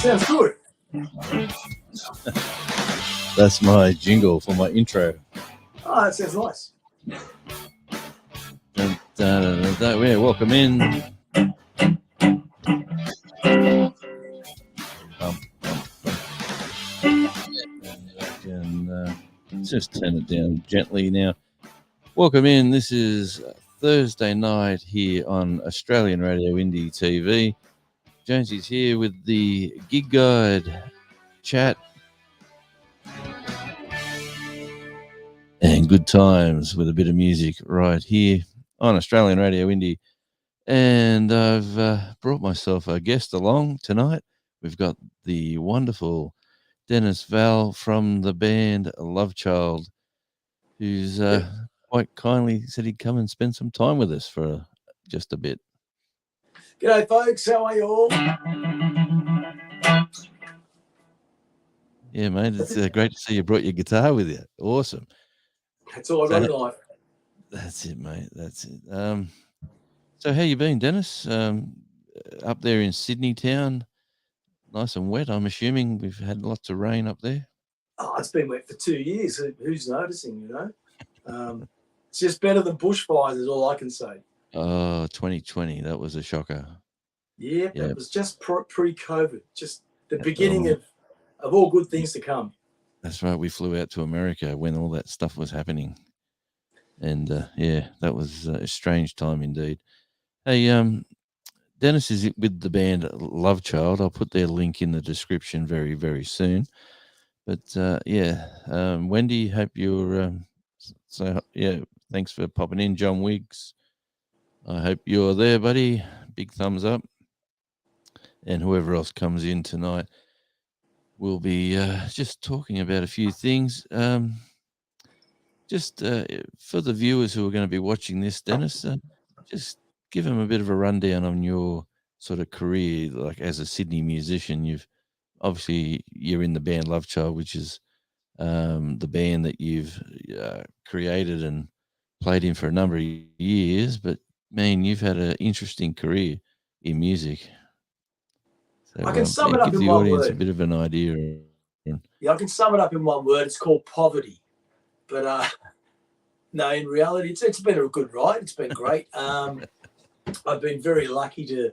Sounds good. That's my jingle for my intro. Oh, that sounds nice. Yeah, welcome in. Just turn it down gently now. Welcome in. This is Thursday night here on Australian Radio Indie TV. Jonesy's here with the Gig Guide chat and good times with a bit of music right here on Australian Radio Indie. And I've brought myself a guest along tonight. We've got the wonderful Dennis Val from the band Love Child, who's quite kindly said he'd come and spend some time with us for just a bit. G'day, folks. How are you all? Yeah, mate. It's great to see you brought your guitar with you. Awesome. That's all I got in life. That's it, mate. That's it. So how you been, Dennis? Up there in Sydney town, nice and wet. I'm assuming we've had lots of rain up there. Oh, it's been wet for 2 years. Who's noticing, you know? It's just better than bushfires is all I can say. Oh, 2020, that was a shocker. Yeah, it was just pre-COVID, just the beginning of all good things to come. That's right. We flew out to America when all that stuff was happening. And, that was a strange time indeed. Hey, Dennis is with the band Love Child. I'll put their link in the description very, very soon. But, Wendy, hope you're thanks for popping in. John Wiggs, I hope you're there, buddy. Big thumbs up. And whoever else comes in tonight, we'll be just talking about a few things. Just for the viewers who are going to be watching this, Dennis, just give them a bit of a rundown on your sort of career, like as a Sydney musician. You're in the band Love Child, which is the band that you've created and played in for a number of years. But man, you've had an interesting career in music. So, I can sum it up give in the one audience word. a bit of an idea. Yeah, I can sum it up in one word. It's called poverty. But no, in reality, it's been a good ride. It's been great. I've been very lucky to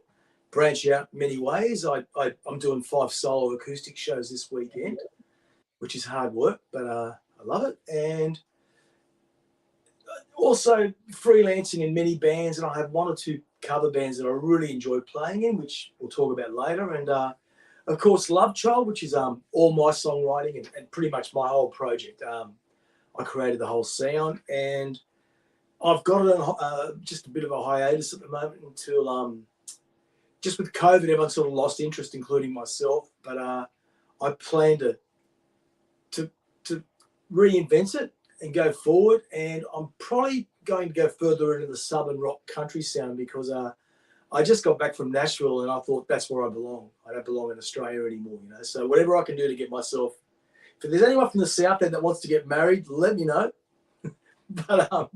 branch out many ways. I'm doing 5 solo acoustic shows this weekend, which is hard work, but I love it. And also freelancing in many bands, and I have 1 or 2 cover bands that I really enjoy playing in, which we'll talk about later. And of course, Love Child, which is all my songwriting and pretty much my whole project. I created the whole sound, and I've got it on just a bit of a hiatus at the moment until just with COVID, everyone sort of lost interest, including myself. But I plan to reinvent it and go forward. And I'm probably going to go further into the southern rock country sound because I just got back from Nashville and I thought that's where I belong. I don't belong in Australia anymore, you know. So whatever I can do to get myself. If there's anyone from the South End that wants to get married, let me know. But I'm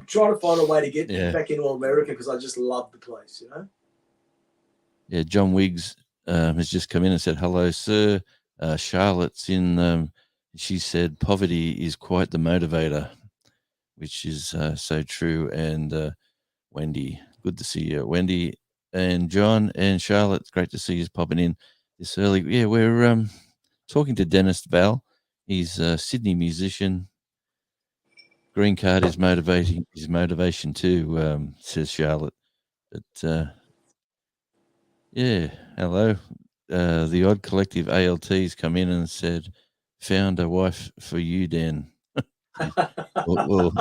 trying to find a way to get back into America because I just love the place, you know. Yeah, John Wiggs has just come in and said, hello, sir. Charlotte's in. She said, poverty is quite the motivator, which is so true. And Wendy, good to see you. Wendy and John and Charlotte, it's great to see you popping in this early. Yeah, we're talking to Dennis Val. He's a Sydney musician. Green card is motivation too, says Charlotte. But hello. The Odd Collective ALT's come in and said, found a wife for you, Dan. We'll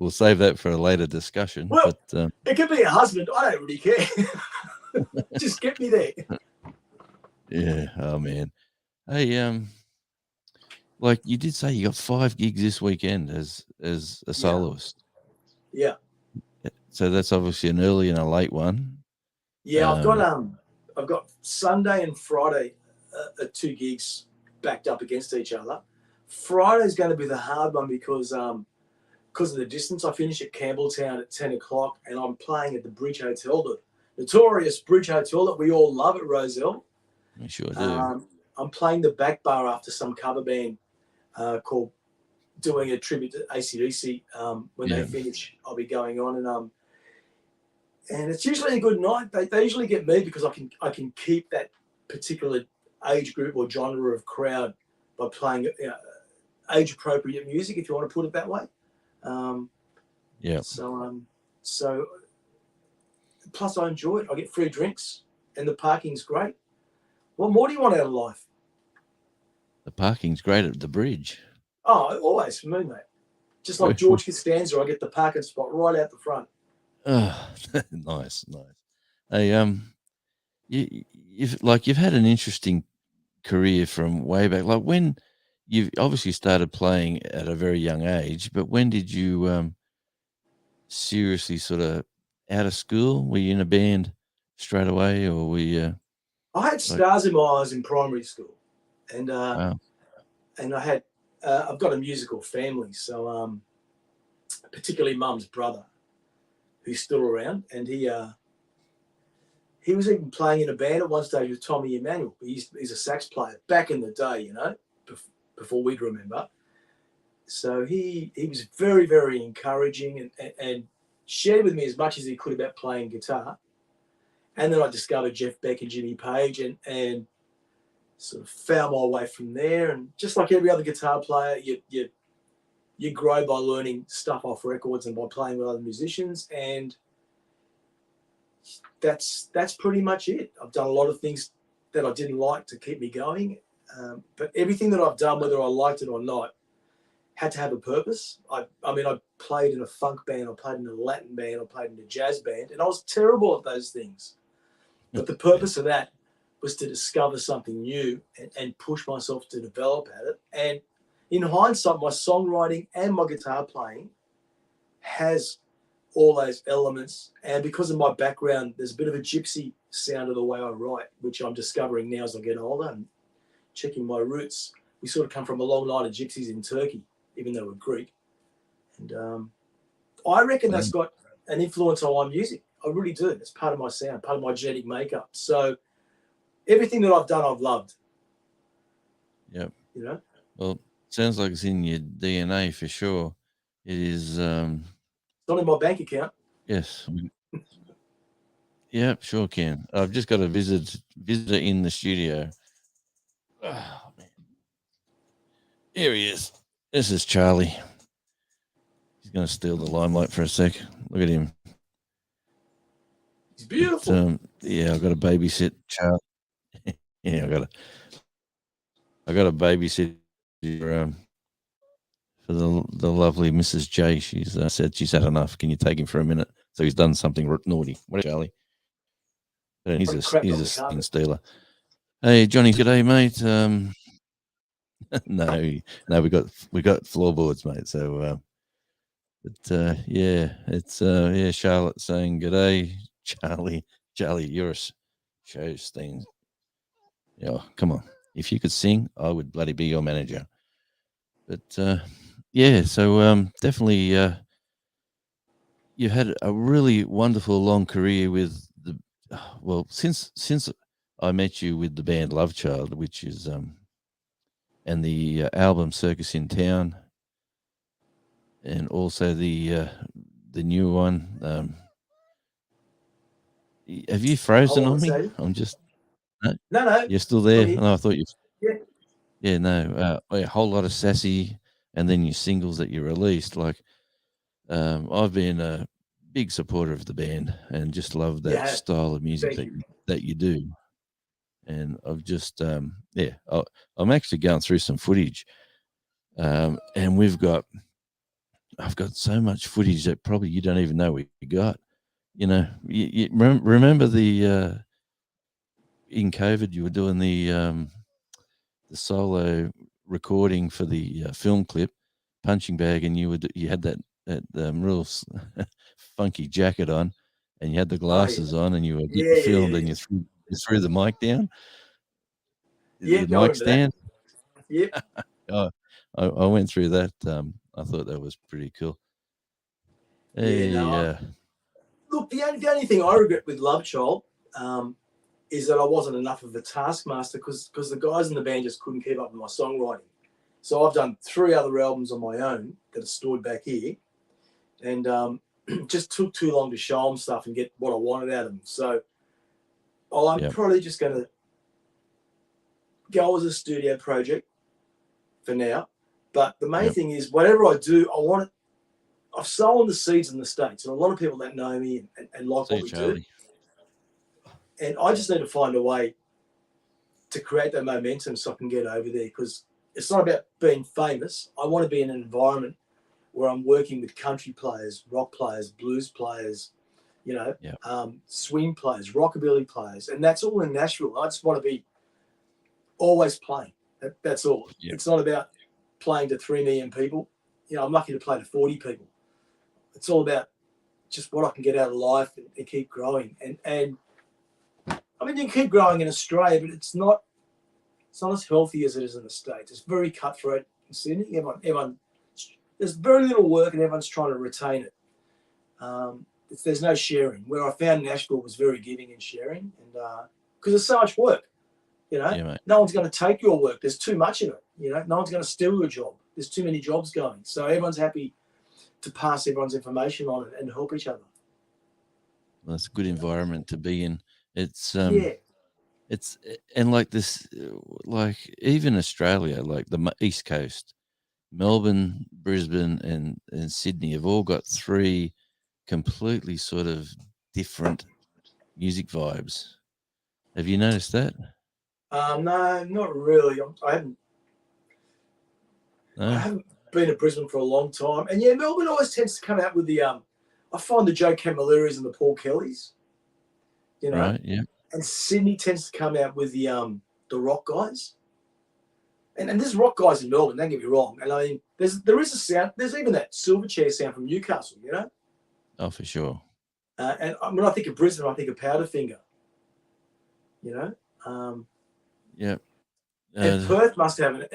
save that for a later discussion. Well, but it could be a husband. I don't really care. Just get me there. Yeah. Oh man. Hey, like you did say, you got 5 gigs this weekend as a soloist. Yeah. So that's obviously an early and a late one. Yeah, I've got Sunday and Friday 2 gigs backed up against each other. Friday's going to be the hard one because of the distance. I finish at Campbelltown at 10 o'clock and I'm playing at the Bridge Hotel, notorious Bridge Hotel that we all love at Roselle. We sure do. I'm playing the back bar after some cover band called doing a tribute to AC/DC. When they finish, I'll be going on, and it's usually a good night. They usually get me because I can keep that particular age group or genre of crowd by playing age appropriate music, if you want to put it that way. So plus I enjoy it. I get free drinks and the parking's great. What more do you want out of life? The parking's great at the bridge. Oh, always for me, mate. Just like George Costanza, I get the parking spot right out the front. Oh, nice. Hey, you've had an interesting career from way back. Like, when you've obviously started playing at a very young age, but when did you seriously sort of out of school? Were you in a band straight away, or were you? I had stars in my eyes in primary school, and Wow. and I had I've got a musical family, so particularly Mum's brother, who's still around, and he was even playing in a band at one stage with Tommy Emmanuel. He's a sax player back in the day, you know, before we'd remember. So he was very, very encouraging and shared with me as much as he could about playing guitar. And then I discovered Jeff Beck and Jimmy Page and sort of found my way from there. And just like every other guitar player, you grow by learning stuff off records and by playing with other musicians. And that's pretty much it. I've done a lot of things that I didn't like to keep me going. But everything that I've done, whether I liked it or not, had to have a purpose. I played in a funk band, I played in a Latin band, I played in a jazz band, and I was terrible at those things. But the purpose of that was to discover something new and push myself to develop at it. And in hindsight, my songwriting and my guitar playing has all those elements. And because of my background, there's a bit of a gypsy sound of the way I write, which I'm discovering now as I get older and checking my roots. We sort of come from a long line of gypsies in Turkey, even though we're Greek. And I reckon that's got an influence on my music. I really do. It's part of my sound, part of my genetic makeup. So everything that I've done, I've loved. Yep. You know? Well, sounds like it's in your DNA for sure. It is. It's not in my bank account. Yes. Yeah, sure can. I've just got a visitor in the studio. Oh, man. Here he is. This is Charlie. He's going to steal the limelight for a sec. Look at him. He's beautiful. Yeah, I've got to babysit Charlie. Yeah, I got to babysit for the lovely Mrs. J. She's said she's had enough. Can you take him for a minute? So he's done something naughty. What, Charlie? He's a sting stealer. Hey, Johnny, g'day, mate. No, we got floorboards, mate. So, it's Charlotte saying g'day, Charlie. Charlie, you're a show sting. Yeah, come on. If you could sing, I would bloody be your manager. But so definitely, you've had a really wonderful long career with since I met you with the band Love Child, which is and the album Circus in Town, and also the new one. Have you frozen on me? I'm just no. You're still there? No, I thought you. Yeah. No. A whole lot of Sassy, and then your singles that you released. Like, I've been a big supporter of the band and just love that style of music that you do. And I've just, I'm actually going through some footage, and I've got so much footage that probably you don't even know we got. You know, you remember the in COVID you were doing the solo recording for the film clip, Punching Bag, and you had that real funky jacket on, and you had the glasses on, and you were getting filmed, and you threw the mic down. Yeah, the mic stand. Yep. I went through that. I thought that was pretty cool. Hey, look, the only thing I regret with Love Child is that I wasn't enough of a taskmaster because the guys in the band just couldn't keep up with my songwriting. So I've done 3 other albums on my own that are stored back here, and just took too long to show them stuff and get what I wanted out of them. So I'm probably just going to go as a studio project for now. But the main thing is, whatever I do, I've sown the seeds in the States, and a lot of people that know me and like what we do. And I just need to find a way to create that momentum so I can get over there, because it's not about being famous. I want to be in an environment where I'm working with country players, rock players, blues players, swing players, rockabilly players, and that's all in Nashville. I just want to be always playing. That's all. Yep. It's not about playing to 3 million people. I'm lucky to play to 40 people. It's all about just what I can get out of life and keep growing. And I mean, you can keep growing in Australia, but it's not as healthy as it is in the States. It's very cutthroat in Sydney. Everyone, there's very little work, and everyone's trying to retain it. There's no sharing. Where I found Nashville was very giving and sharing, and because there's so much work, no one's going to take your work. There's too much of it. No one's going to steal your job. There's too many jobs going, so everyone's happy to pass everyone's information on and help each other. Well, it's a good environment to be in. It's it's, and like this, like even Australia, like the East Coast, Melbourne, Brisbane, and Sydney have all got 3 completely sort of different music vibes. Have you noticed that? No, not really. I haven't been to Brisbane for a long time, and Melbourne always tends to come out with the I find the Joe Camarillas and the Paul Kellys, right? Yeah. And Sydney tends to come out with the rock guys, and there's rock guys in Melbourne. Don't get me wrong, and I mean there is a sound. There's even that Silverchair sound from Newcastle, Oh, for sure. And when I think of Brisbane, I think of Powderfinger. Yeah. And Perth must have an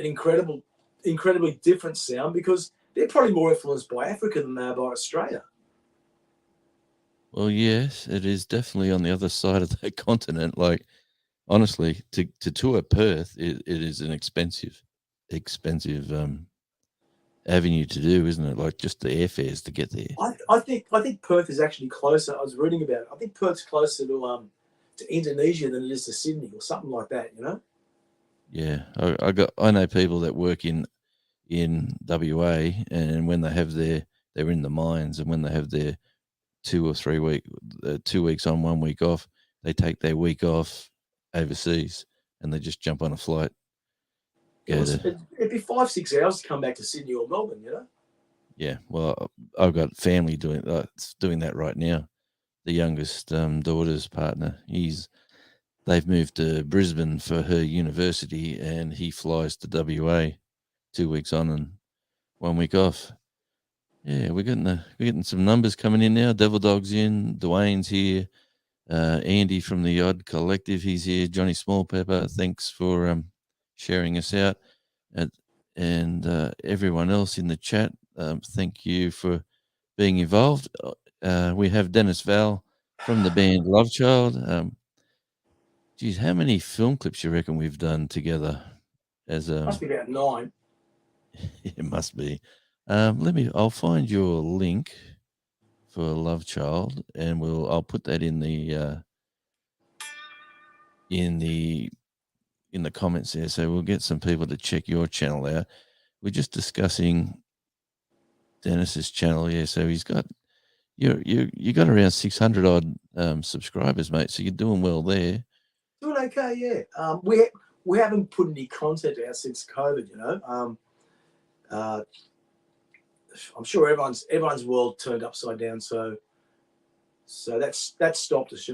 incredibly different sound, because they're probably more influenced by Africa than they are by Australia. Well, yes, it is definitely on the other side of the continent. Like, honestly, to tour Perth, it is an expensive avenue to do, isn't it? Like, just the airfares to get there. I think Perth is actually closer. I was reading about it. I think Perth's closer to Indonesia than it is to Sydney, or something like that. Yeah, I know people that work in WA, and when they have they're in the mines, and when they have their 2 or 3 2 weeks on, 1 week off, they take their week off overseas, and they just jump on a flight. It'd be 5-6 hours to come back to Sydney or Melbourne, Yeah, well, I've got family doing that right now. The youngest daughter's partner, they've moved to Brisbane for her university, and he flies to WA 2 weeks on and 1 week off. Yeah, we're getting some numbers coming in now. Devil Dog's in, Dwayne's here, Andy from the Odd Collective, he's here. Johnny Smallpepper, thanks for sharing us out, and everyone else in the chat. Thank you for being involved. We have Dennis Val from the band Love Child. Geez, how many film clips you reckon we've done together? Must be about 9. It must be. I'll find your link for Love Child, and I'll put that in the comments there, so we'll get some people to check your channel out. We're just discussing Dennis's channel, so he's got you got around 600 odd subscribers, mate. So you're doing well there. Doing okay, yeah. We haven't put any content out since COVID, I'm sure everyone's world turned upside down, so that's stopped us,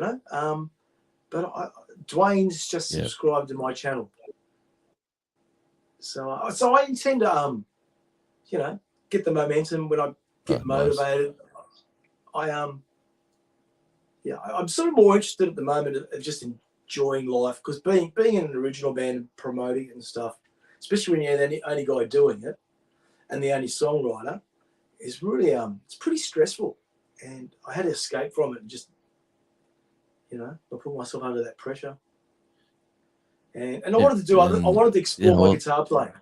But Dwayne's just subscribed to my channel, so I intend to get the momentum when I get motivated. Nice. I'm sort of more interested at the moment of just enjoying life, because being in an original band and promoting it and stuff, especially when you're the only guy doing it and the only songwriter, is really it's pretty stressful. and I had to escape from it and just, I put myself under that pressure. And I Yeah, wanted to do other. I and wanted to yeah, explore my well, guitar playing.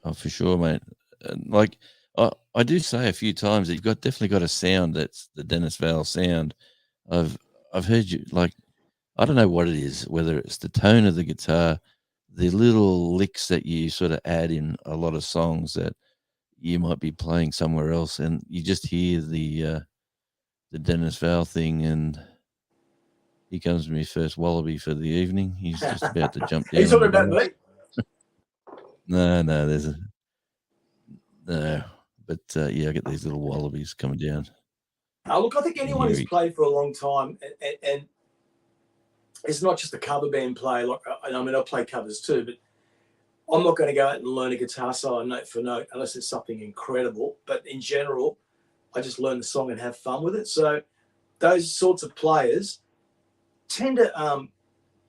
oh, for sure, mate. Like I do say a few times that you've definitely got a sound that's the Dennis Val sound. I've I've heard you like I don't know what it is, whether it's the tone of the guitar, the little licks that you sort of add in a lot of songs that you might be playing somewhere else, and you just hear the Dennis Val thing, and here comes my first wallaby for the evening. He's just about to jump Are you down on talking the about grass. me? No, there's a no, but yeah, I get these little wallabies coming down. Look, I think And anyone here who's he, played for a long time, and it's not just a cover band play. Like, I mean, I play covers too, but I'm not going to go out and learn a guitar solo note for note unless it's something incredible. But in general, I just learn the song and have fun with it. So those sorts of players tend to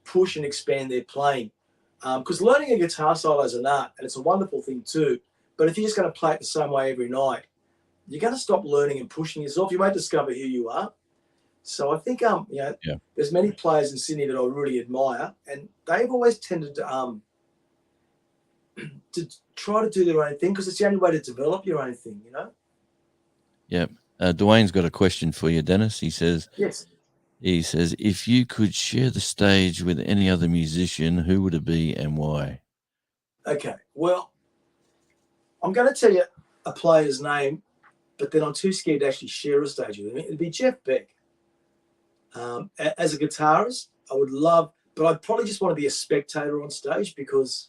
push and expand their playing, because learning a guitar solo is an art, and it's a wonderful thing too. But if you're just going to play it the same way every night, you're going to stop learning and pushing yourself. You may discover who you are. So I think yeah, there's many players in Sydney that I really admire, and they've always tended to try to do their own thing because it's the only way to develop your own thing. yeah. Dwayne's got a question for you, Dennis. Yes. He says, if you could share the stage with any other musician, who would it be and why? Okay. Well, I'm going to tell you a player's name, but then I'm too scared to actually share a stage with him. It'd be Jeff Beck. As a guitarist, I would love, but I'd probably just want to be a spectator on stage because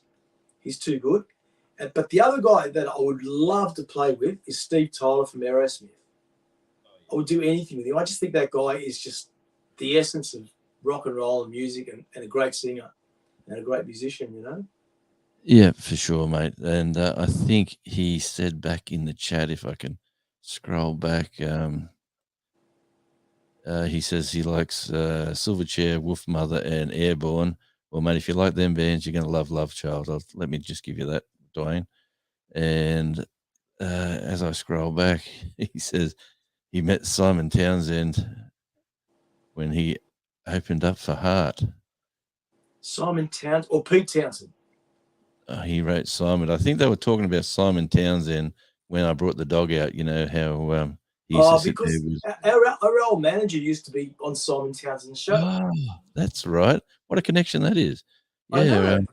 he's too good. But the other guy that I would love to play with is Steve Tyler from Aerosmith. I would do anything with him. I just think that guy is just the essence of rock and roll and music, and a great singer and a great musician. Yeah, for sure, mate. And I think he said back in the chat, if I can scroll back, he says he likes Silverchair, Wolf Mother, and Airborne. Well, mate, if you like them bands, you're going to love Love Child. Let me just give you that, Dwayne. And as I scroll back, he says he met Simon Townsend when he opened up for Heart. Simon Townsend or Pete Townsend? He wrote Simon. I think they were talking about Simon Townsend when I brought the dog out. You know how he used to sit there Because with. our old manager used to be on Simon Townsend's show. Oh, that's right. What a connection that is. I Yeah, know.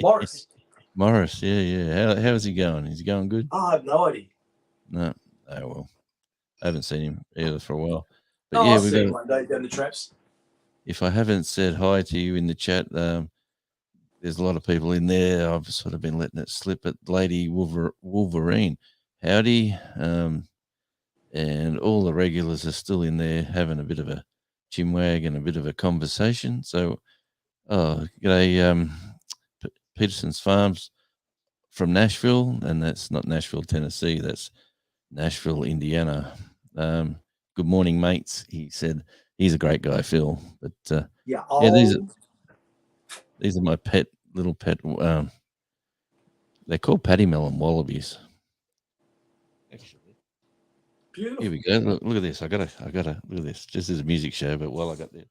Morris. Morris. Yeah. How's he going? Is he going good? I have no idea. No. Oh well. I haven't seen him either for a while. But No, yeah, I'll we've see him got. one day down the traps. If I haven't said hi to you in the chat, there's a lot of people in there. I've sort of been letting it slip. But Lady Wolverine, howdy, and all the regulars are still in there having a bit of a chinwag and a bit of a conversation. So, g'day, Peterson's Farms from Nashville, and that's not Nashville, Tennessee. That's Nashville, Indiana. Good morning, mates. He said he's a great guy, Phil. But Yeah. these are my little pet. They're called Patty Melon wallabies. Actually, Beautiful. here we go. Look at this. I gotta look at this. Just as a music show, but while I got there,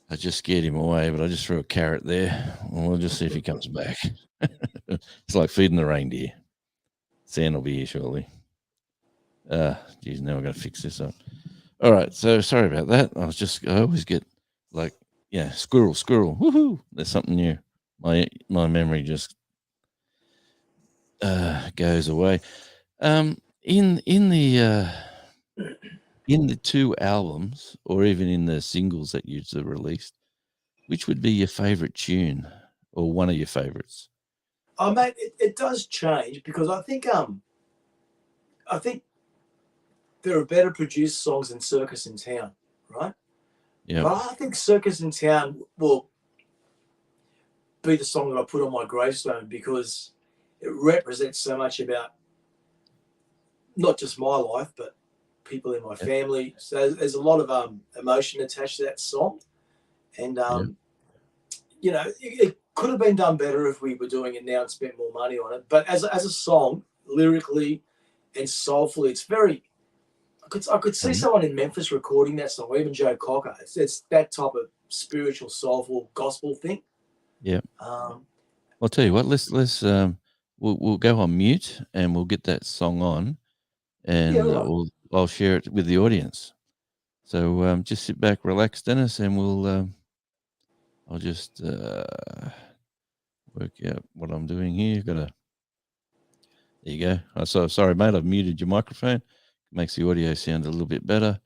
I just scared him away. But I just threw a carrot there. We'll just see if he comes back. It's like feeding the reindeer. Sam will be here shortly. Geez, now I got to fix this up. All right. So sorry about that. I always get like, squirrel, woohoo! There's something new. My memory just goes away. In the two albums, or even in the singles that you've released, which would be your favorite tune, or one of your favorites? Oh, mate, it does change because I think there are better produced songs than Circus in Town, right? Yeah. But I think Circus in Town will be the song that I put on my gravestone because it represents so much about not just my life, but people in my family. So there's a lot of emotion attached to that song. And, could have been done better if we were doing it now and spent more money on it. But as a song, lyrically and soulfully, it's very. I could see someone in Memphis recording that song, or even Joe Cocker. It's that type of spiritual, soulful gospel thing. Yeah. Um, I'll tell you what. Let's we'll go on mute and we'll get that song on, and Yeah, right. I'll share it with the audience. So just sit back, relax, Dennis, and I'll just work out what I'm doing here. There you go. So sorry, mate. I've muted your microphone. Makes the audio sound a little bit better.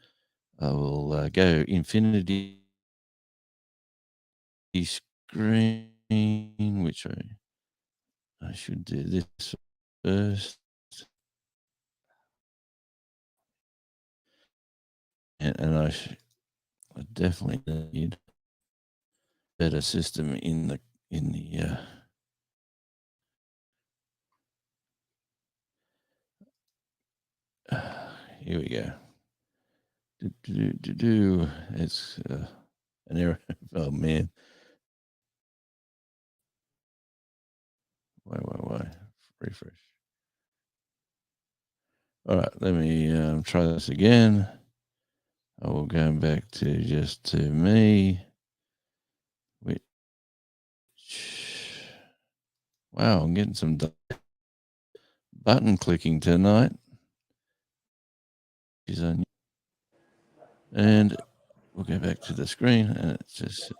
I will go infinity screen, which I should do this first. And I definitely need a better system in the here we go. It's an error. Oh man. Why? Refresh. All right, let me try this again. I will go back to just to me. Which, wow, I'm getting some button clicking tonight. And we'll go back to the screen, and it's just.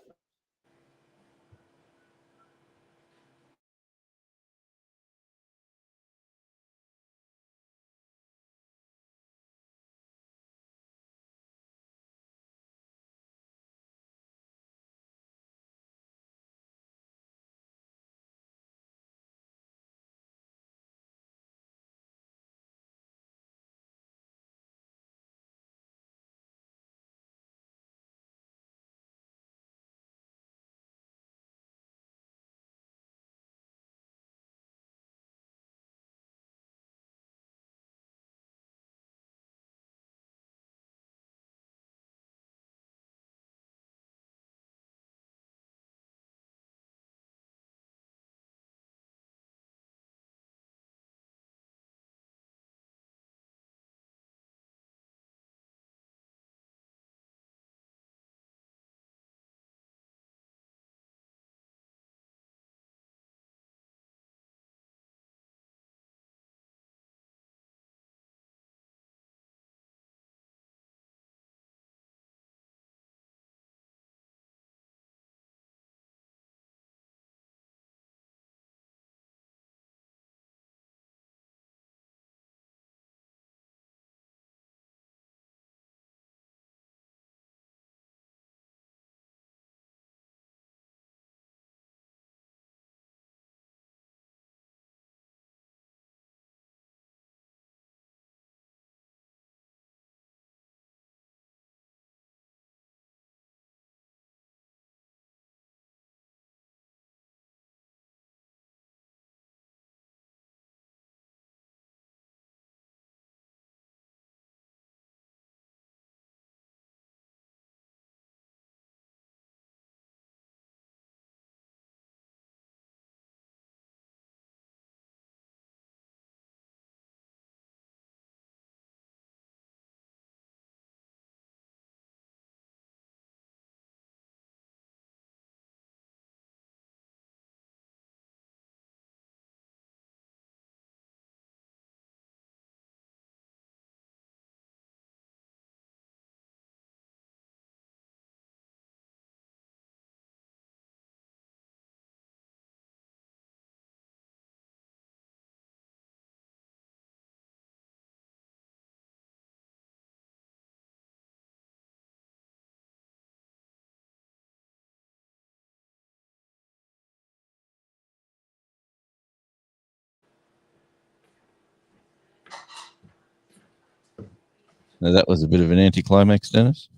Now that was a bit of an anticlimax, Dennis.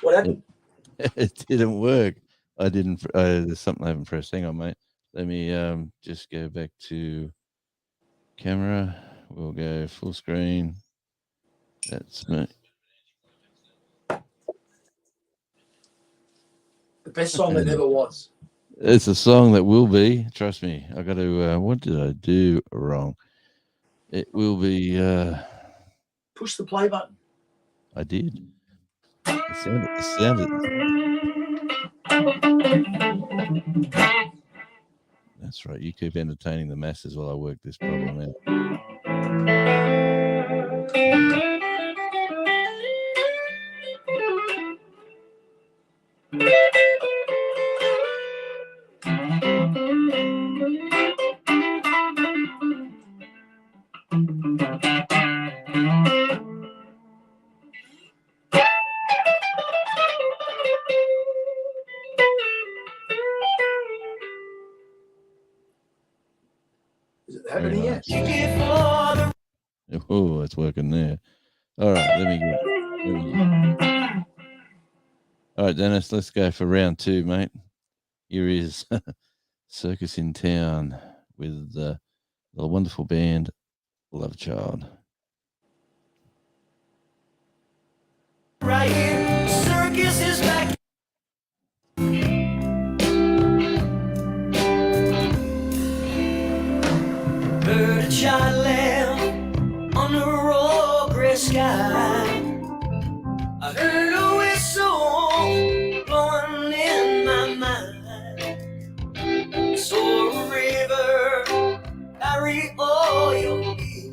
What happened? It didn't work. I didn't. There's something I haven't pressed. Hang on, mate. Let me just go back to camera. We'll go full screen. That's me. The best song that never was. It's a song that will be. Trust me. I got to. What did I do wrong? It will be. Push the play button. I did. It sounded. That's right. You keep entertaining the masses while I work this problem out. Is it happening Very yet? nice. Oh, it's working there. All right, let me get. All right, Dennis, let's go for round 2, mate. Here is Circus in Town with the wonderful band Love Child. Right here, circus is back. Heard a child laugh on the raw gray sky. I heard a whistle blowing in my mind. Saw a river carry all your feet.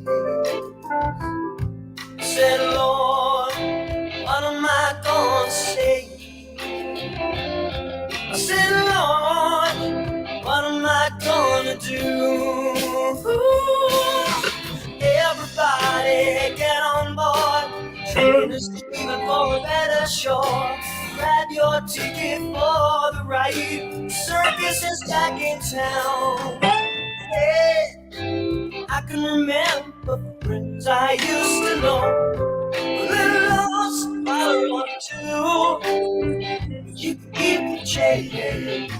Said, Lord, what am I gonna say? I said, Lord, what am I gonna do? Everybody get on board. Train is leaving for a better shore. Grab your ticket for the ride. Circus is back in town. Yeah, I can remember friends I used to know. A little lost, I want to. You can keep the change.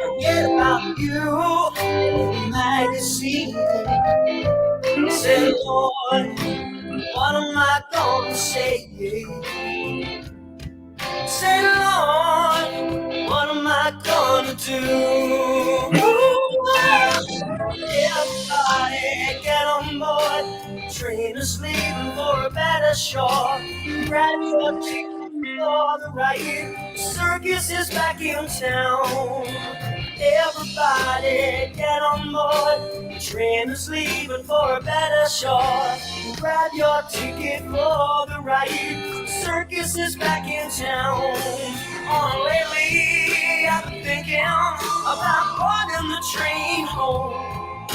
Forget about you in the magazine. Say, Lord, what am I gonna say? Say, Lord, what am I gonna do? Everybody get on board. Train is leaving for a better shore. Grab your ticket for the ride. Circus is back in town. Everybody get on board. The train is leaving for a better shore. Grab your ticket for the ride. Circus is back in town. Oh, lately I've been thinking about boarding the train home.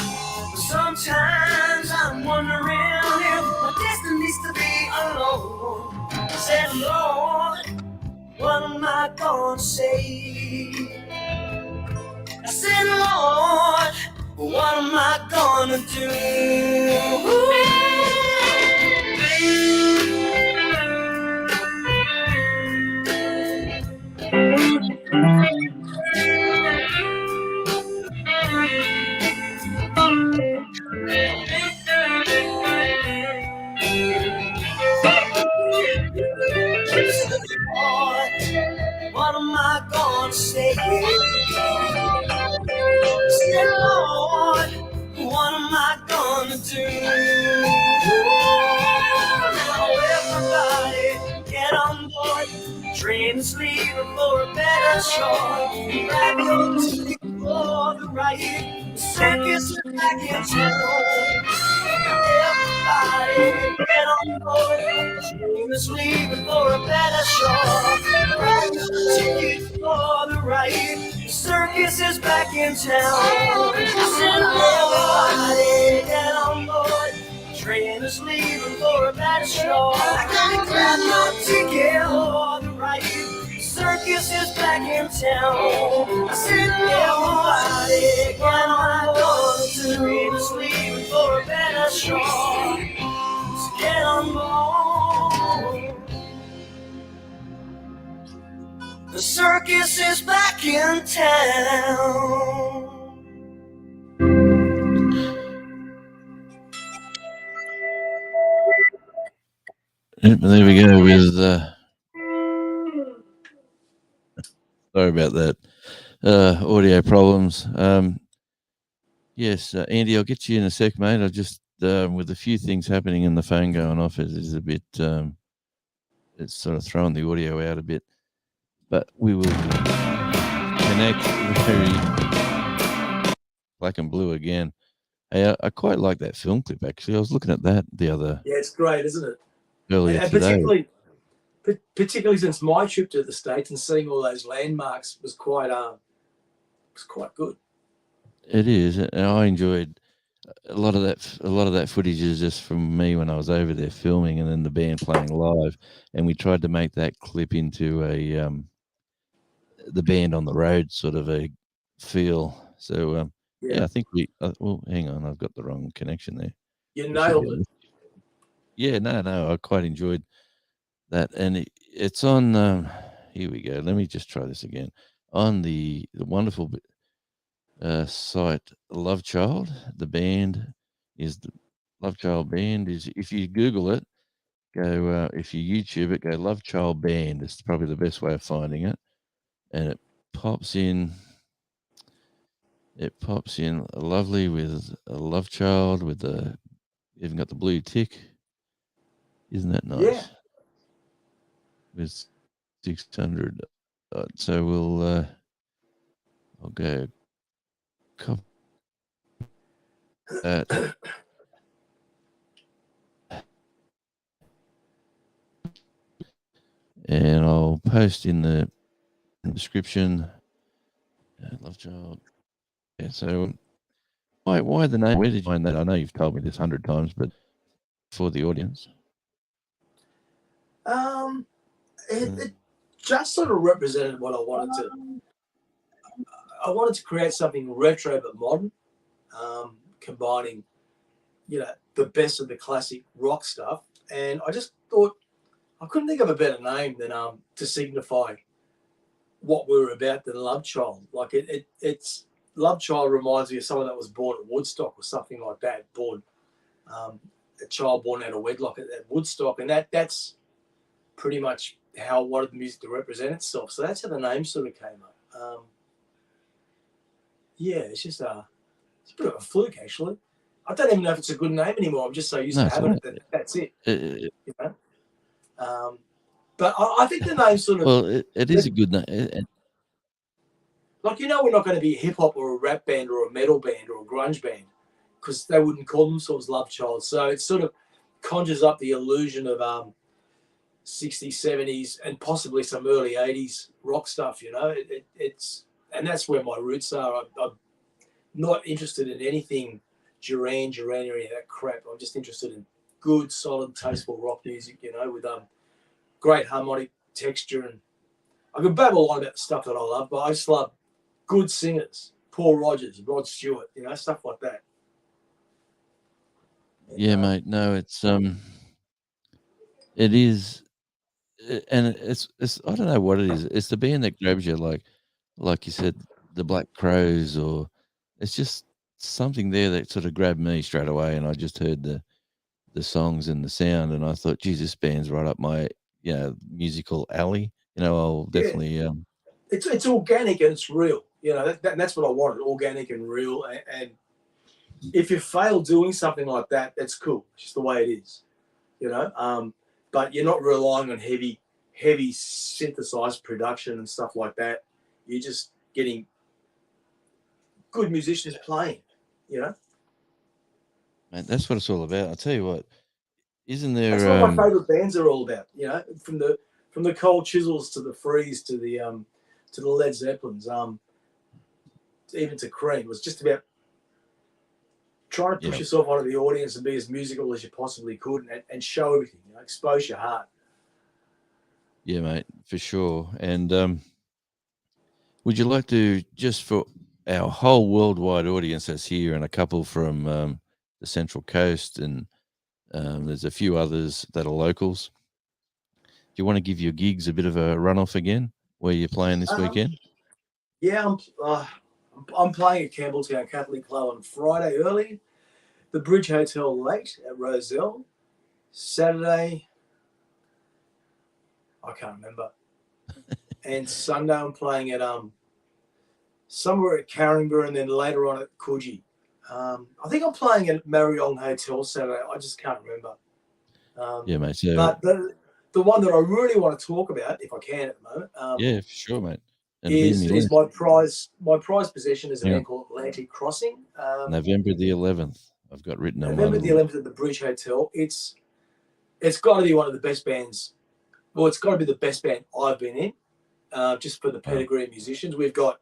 Sometimes I'm wondering if my destiny's to be alone. I said, Lord, what am I gonna say? I said, Lord, what am I gonna do? What am I gonna say? Say, Lord, what am I gonna do? Now everybody get on board. Train is leaving for a better shore. Grab your ticket for the ride. The circus is back in town. Everybody get on board. Train is leaving for a better shore. Grab your ticket for the ride. The circus is back in town. Everybody get on board. Train is leaving for a better shore. I gotta grab your ticket for the ride. The circus is back in town. I said, everybody get on board. The train is leaving for a better shore. So get on board. The circus is back in town. Yep, there we go with. Sorry about that. Audio problems. Yes, Andy, I'll get you in a sec, mate. I just with a few things happening and the phone going off, it is a bit. It's sort of throwing the audio out a bit, but we will connect very black and blue again. Hey, I quite like that film clip. Actually, I was looking at that Yeah, it's great, isn't it? earlier And today. particularly since my trip to the States and seeing all those landmarks was quite good. It is, and I enjoyed a lot of that. A lot of that footage is just from me when I was over there filming, and then the band playing live. And we tried to make that clip into a the band on the road sort of a feel. So yeah, I think we. Well, hang on, I've got the wrong connection there. You We should nailed be it. able- Yeah, no, I quite enjoyed that, and it's on. Here we go. Let me just try this again on the wonderful site Love Child. The band is the Love Child Band. Is if you Google it, go if you YouTube it, go Love Child Band. It's probably the best way of finding it, and it pops in. It pops in lovely with a Love Child with the even got the blue tick. Isn't that nice? Yeah. With 600. So we'll I'll go copy that. And I'll post in the description. Love Child. Yeah, so why the name? Where did you find that? I know you've told me this 100 times, but for the audience. It just sort of represented what I wanted to. I wanted to create something retro but modern, combining, the best of the classic rock stuff. And I just thought I couldn't think of a better name than to signify what we were about than Love Child. Like it's Love Child reminds me of someone that was born at Woodstock or something like that. Born a child born out of wedlock at Woodstock, and that's pretty much how I wanted the music to represent itself. So that's how the name sort of came up. Yeah, it's just it's a bit of a fluke actually. I don't even know if it's a good name anymore. I'm just so used to having it that that's it. But I think the name sort of. Well, it is a good name. Like, we're not going to be a hip hop or a rap band or a metal band or a grunge band because they wouldn't call themselves Love Child. So it sort of conjures up the illusion of 60s, 70s, and possibly some early 80s rock stuff. It's and that's where my roots are. I'm not interested in anything Duran or any of that crap. I'm just interested in good, solid, tasteful rock music. With great harmonic texture, and I could babble on about the stuff that I love, but I just love good singers, Paul Rodgers, Rod Stewart, stuff like that. Yeah, mate. No, it is, and it's I don't know what it is. It's the band that grabs you, like you said, the Black Crowes, or it's just something there that sort of grabbed me straight away, and I just heard the songs and the sound, and I thought, geez, this band's right up my musical alley. I'll definitely. It's organic and it's real. That's what I wanted, organic and real. And if you fail doing something like that, that's cool. It's just the way it is. But you're not relying on heavy synthesized production and stuff like that. You're just getting good musicians playing. Man, that's what it's all about. I'll tell you what. Isn't there? That's what my favorite bands are all about. From the Cold Chisels to the Freeze to the Led Zeppelins, even to Cream. It was just about trying to push yourself onto the audience and be as musical as you possibly could, and show everything. Expose your heart. Yeah, mate, for sure. And would you like to, just for our whole worldwide audience that's here, and a couple from the Central Coast, and there's a few others that are locals, do you want to give your gigs a bit of a run-off again, where you're playing this weekend? Yeah, I'm playing at Campbelltown Catholic Club on Friday early, the Bridge Hotel late at Roselle. Saturday, I can't remember. And Sunday I'm playing at somewhere at Caringbah, and then later on at Coogee. I think I'm playing at Marriott Hotel Saturday. I just can't remember. Yeah, mate. So, But the one that I really want to talk about, if I can at the moment, yeah, for sure, mate. It'll be in is, your is list. my prize possession is an Yeah. band called Atlantic Crossing. November the 11th. I've got written on November one. the 11th at the Bridge Hotel. It's got to be one of the best bands. Well, it's got to be the best band I've been in, just for the pedigree of musicians. We've got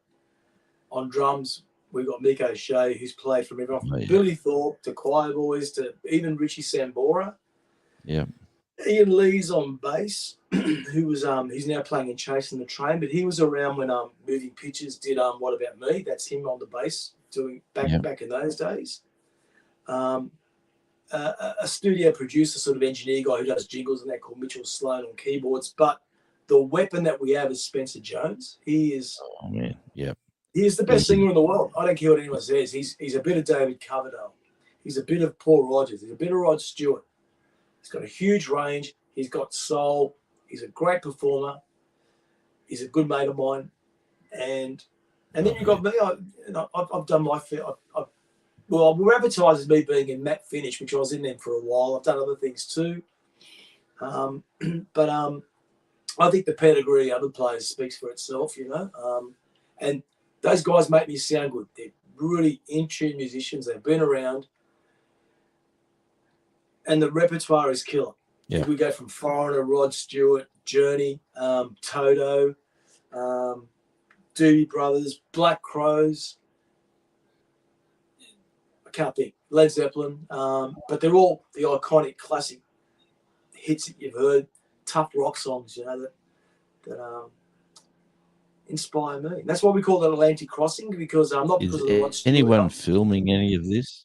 on drums, we've got Mick O'Shea, who's played from everyone from Billy Thorpe to Choir Boys to even Richie Sambora. Yeah. Ian Lee's on bass, who was he's now playing in Chasing the Train, but he was around when Moving Pictures did What About Me? That's him on the bass doing back in those days. A studio producer, sort of engineer guy who does jingles and that, called Mitchell Sloan on keyboards. But the weapon that we have is Spencer Jones. He is, oh man, yeah, he is the best singer in the world. I don't care what anyone says. He's a bit of David Coverdale. He's a bit of Paul Rogers. He's a bit of Rod Stewart. He's got a huge range. He's got soul. He's a great performer. He's a good mate of mine. And then you've got me. I've done my fair. Well, we're advertised as me being in Matt Finish, which I was in them for a while. I've done other things too. But I think the pedigree of other players speaks for itself, you know. And those guys make me sound good. They're really in-tune musicians. They've been around. And the repertoire is killer. Yeah. If we go from Foreigner, Rod Stewart, Journey, Toto, Doobie Brothers, Black Crows. I can't think. Led Zeppelin. But they're all the iconic classic hits that you've heard, tough rock songs, you know, that inspire me. That's why we call it Atlantic Crossing, because not because of the Rod Stewart. Anyone filming any of this?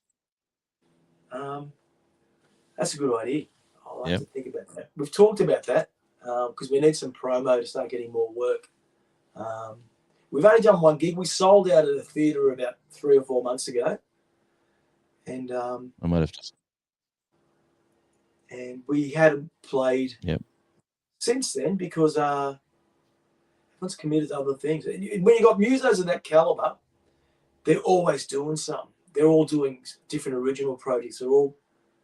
That's a good idea. I'll have to think about that. We've talked about that because we need some promo to start getting more work. We've only done one gig. We sold out at a theatre about 3 or 4 months ago. And I might have to. And we hadn't played since then because everyone's committed to other things. And when you've got musos of that calibre, they're always doing something. They're all doing different original projects. They're all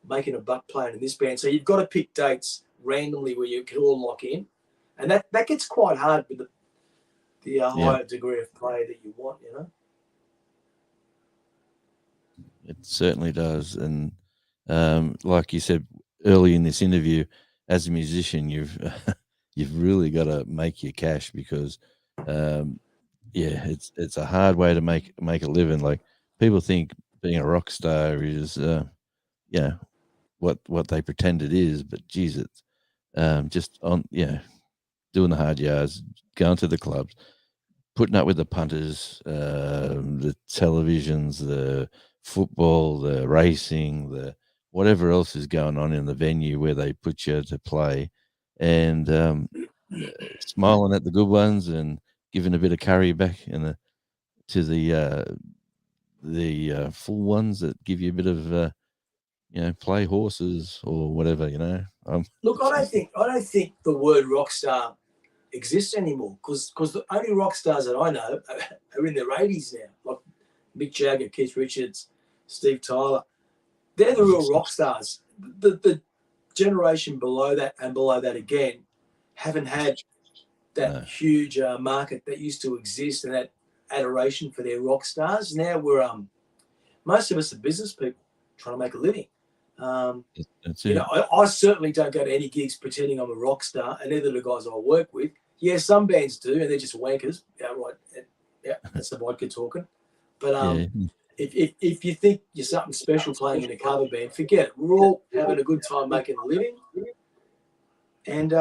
making a buck playing in this band. So you've got to pick dates randomly where you can all lock in. And that gets quite hard with the higher degree of play that you want, you know? It certainly does. And like you said early in this interview, as a musician, you've really got to make your cash because, it's a hard way to make a living. Like people think being a rock star is, what they pretend it is, but geez, it's just on, doing the hard yards, going to the clubs, putting up with the punters, the televisions, the football, the racing, the whatever else is going on in the venue where they put you to play, and smiling at the good ones and giving a bit of curry back to the full ones that give you a bit of play horses or whatever, you know. Look, I don't think the word rock star exists anymore because the only rock stars that I know are in their 80s now, like Mick Jagger, Keith Richards, Steve Tyler. They're the real rock stars. The generation below that and below that again haven't had that huge market that used to exist and that adoration for their rock stars. Now we're most of us are business people trying to make a living. That's it. You know, I certainly don't go to any gigs pretending I'm a rock star, and neither do the guys I work with. Yeah, some bands do, and they're just wankers outright. Yeah, that's the vodka talking. But if you think you're something special playing in a cover band, forget it. We're all having a good time making a living, and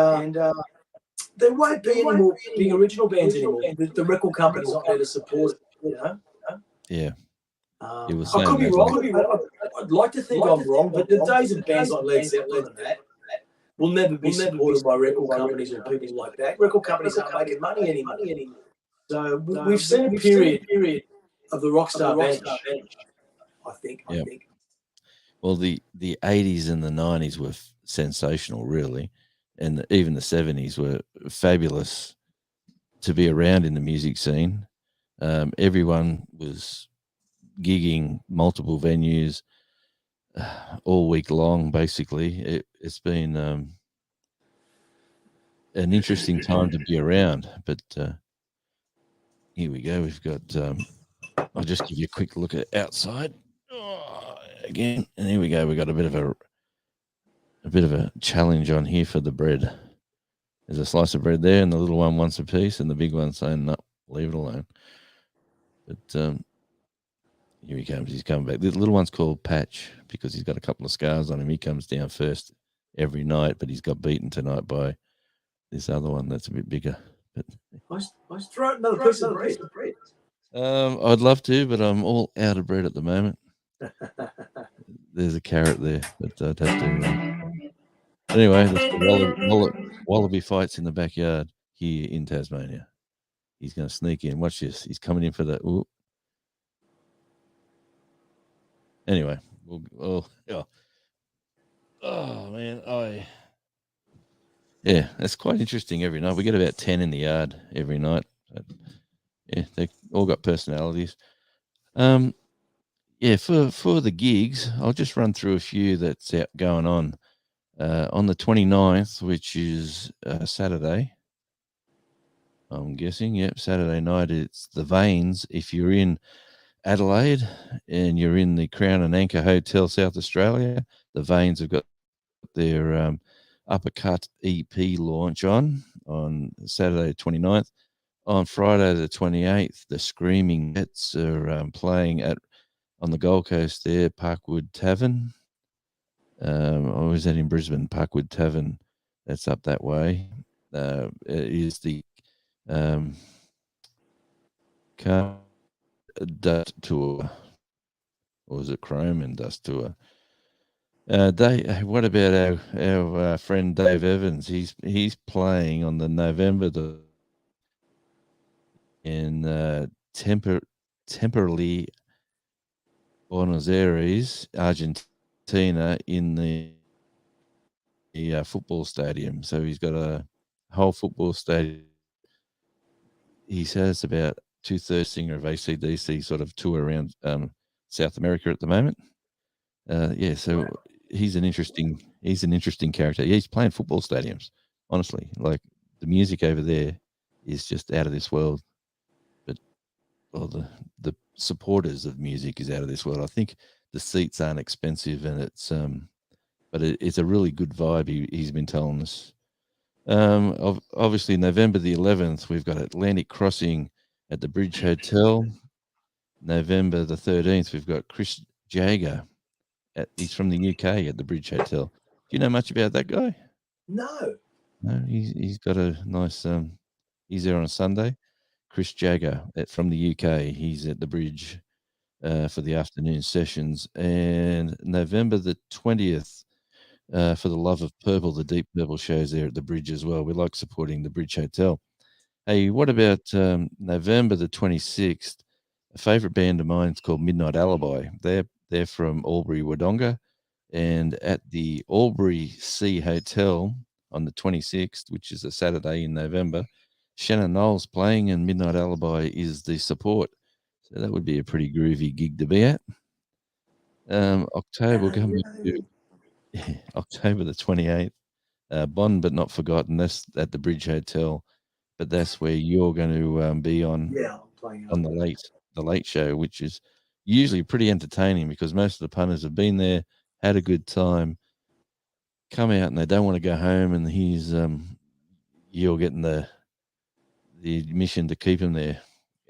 there won't be any more big original bands anymore. The record company's not there to support it. You know. Yeah. I could be wrong. I'd like to think I'm wrong, but the days of bands like Led Zeppelin and that will never be supported by record companies or people like that. Record companies aren't making money anymore. So we've seen a period of the rockstar vanish, I think. Well, the 80s and the 90s were sensational, really, and even the 70s were fabulous to be around in the music scene. Everyone was gigging multiple venues all week long. Basically, it's been an interesting time to be around. But here we go. We've got. I'll just give you a quick look at outside again, and here we go. We've got a bit of a challenge on here for the bread. There's a slice of bread there, and the little one wants a piece, and the big one saying, "No, leave it alone." But here he comes. He's coming back. The little one's called Patch because he's got a couple of scars on him. He comes down first every night, but he's got beaten tonight by this other one that's a bit bigger. But Let's throw another piece of bread. I'd love to, but I'm all out of bread at the moment. There's a carrot there, but I'd have to. Anyway, that's the wallaby fights in the backyard here in Tasmania. He's going to sneak in. Watch this. He's coming in for the. Ooh. Anyway, oh man, yeah, that's quite interesting every night. We get about 10 in the yard every night. But, yeah, they all got personalities. Yeah, for the gigs, I'll just run through a few that's out going on. On the 29th, which is Saturday, I'm guessing. Yep, Saturday night, it's the Veins. If you're in Adelaide and you're in the Crown and Anchor Hotel, South Australia, the Veins have got their Uppercut EP launch on Saturday 29th. On Friday the 28th, the Screaming Mets are playing on the Gold Coast there, Parkwood Tavern. I was in Brisbane, Parkwood Tavern. That's up that way. It is the Dust Tour, or was it Chrome and Dust Tour? What about our friend Dave Evans? He's playing on the November in Temperley, Buenos Aires, Argentina, in the football stadium. So he's got a whole football stadium. He says about 2/3 singer of AC/DC sort of tour around South America at the moment. Yeah, so he's an interesting character. Yeah, he's playing football stadiums. Honestly, like the music over there is just out of this world. But the supporters of music is out of this world. I think the seats aren't expensive, and but it's a really good vibe. He's been telling us. Obviously, November the 11th, we've got Atlantic Crossing at the Bridge Hotel. November the 13th, we've got Chris Jagger. He's from the UK at the Bridge Hotel. Do you know much about that guy? No. No, he's got a nice. He's there on a Sunday. Chris Jagger from the UK. He's at the Bridge for the afternoon sessions. And November the 20th, for the Love of Purple, the Deep Purple shows there at the Bridge as well. We like supporting the Bridge Hotel. Hey, what about November the 26th? A favourite band of mine is called Midnight Alibi. They're from Albury, Wodonga, and at the Albury Sea Hotel on the 26th, which is a Saturday in November, Shannon Knowles playing, and Midnight Alibi is the support. So that would be a pretty groovy gig to be at. October the 28th, Bond But Not Forgotten. That's at the Bridge Hotel, but that's where you're going to be on. Yeah, I'm playing on the late show, which is usually pretty entertaining because most of the punters have been there, had a good time, come out, and they don't want to go home. And you're getting the admission to keep them there.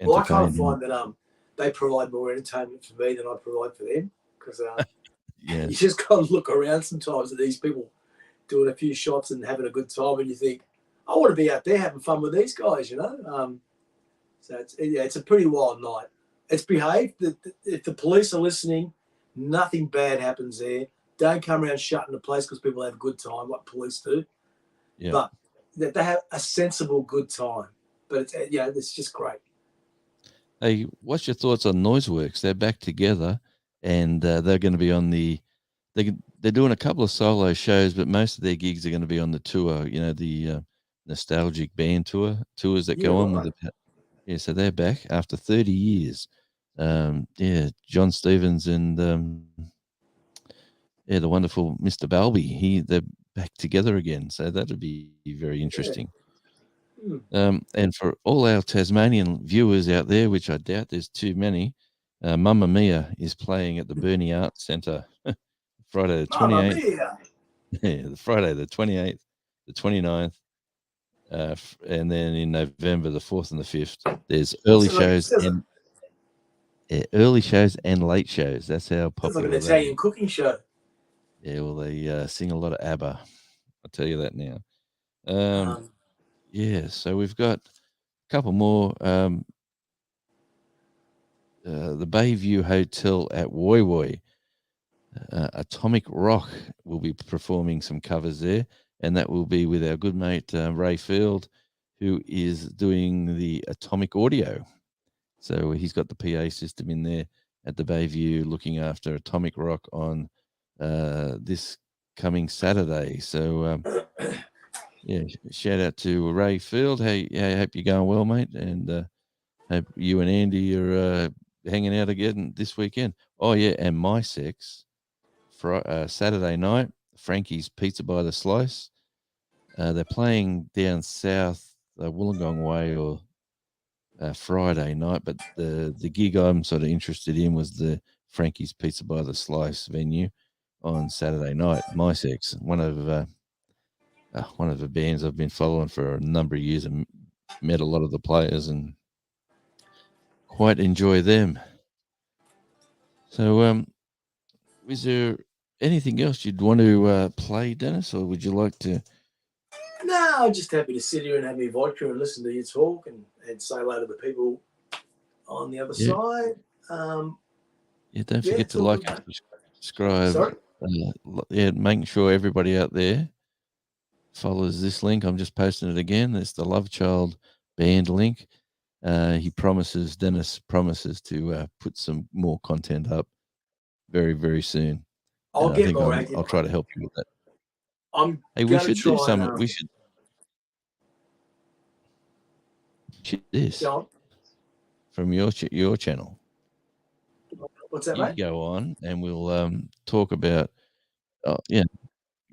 Well, I kind of find that they provide more entertainment for me than I provide for them because yeah. You just got to look around sometimes at these people doing a few shots and having a good time, and you think, I want to be out there having fun with these guys, you know. So it's a pretty wild night. It's behaved. If the police are listening, nothing bad happens there. Don't come around shutting the place because people have a good time, like police do. Yeah. But they have a sensible good time. But it's just great. Hey, what's your thoughts on Noiseworks? They're back together, and they're going to be on they're doing a couple of solo shows, but most of their gigs are going to be on the tour. You know, the nostalgic band tours that go on with it. Yeah, so they're back after 30 years. Yeah, John Stevens and yeah, the wonderful Mr. Balby. They're back together again, so that'll be very interesting. And for all our Tasmanian viewers out there, which I doubt there's too many, Mamma Mia is playing at the Burnie Arts Centre Friday the 28th. Mia. Yeah, the Friday the 28th, the 29th, and then in November the 4th and the 5th. There's early shows and early shows and late shows. That's how popular. It's like an Italian cooking show. Yeah, well, they sing a lot of ABBA. I'll tell you that now. Yeah, so we've got a couple more. The Bayview Hotel at Woy Woy. Atomic Rock will be performing some covers there, and that will be with our good mate Ray Field, who is doing the Atomic Audio. So he's got the PA system in there at the Bayview looking after Atomic Rock on this coming Saturday. So yeah, shout out to Ray Field. Hey, I hope you're going well, mate, and hope you and Andy are hanging out again this weekend. Oh yeah, and My Sex, Saturday night, Frankie's Pizza by the Slice. They're playing down south Wollongong Way or Friday night, but the gig I'm sort of interested in was the Frankie's Pizza by the Slice venue on Saturday night. My Sex, one of the bands I've been following for a number of years and met a lot of the players and quite enjoy them. So, is there anything else you'd want to play, Dennis, or would you like to? No, I'm just happy to sit here and have my vodka and listen to you talk and say hello to the people on the other side. Yeah, don't forget to like and subscribe. Sorry? Making sure everybody out there follows this link. I'm just posting it again. It's the Love Child band link. Dennis promises to put some more content up very, very soon. I'll get more active. I'll try to help you with that. We should do some. We should this from your channel. What's that, you mate? Go on, and we'll talk about.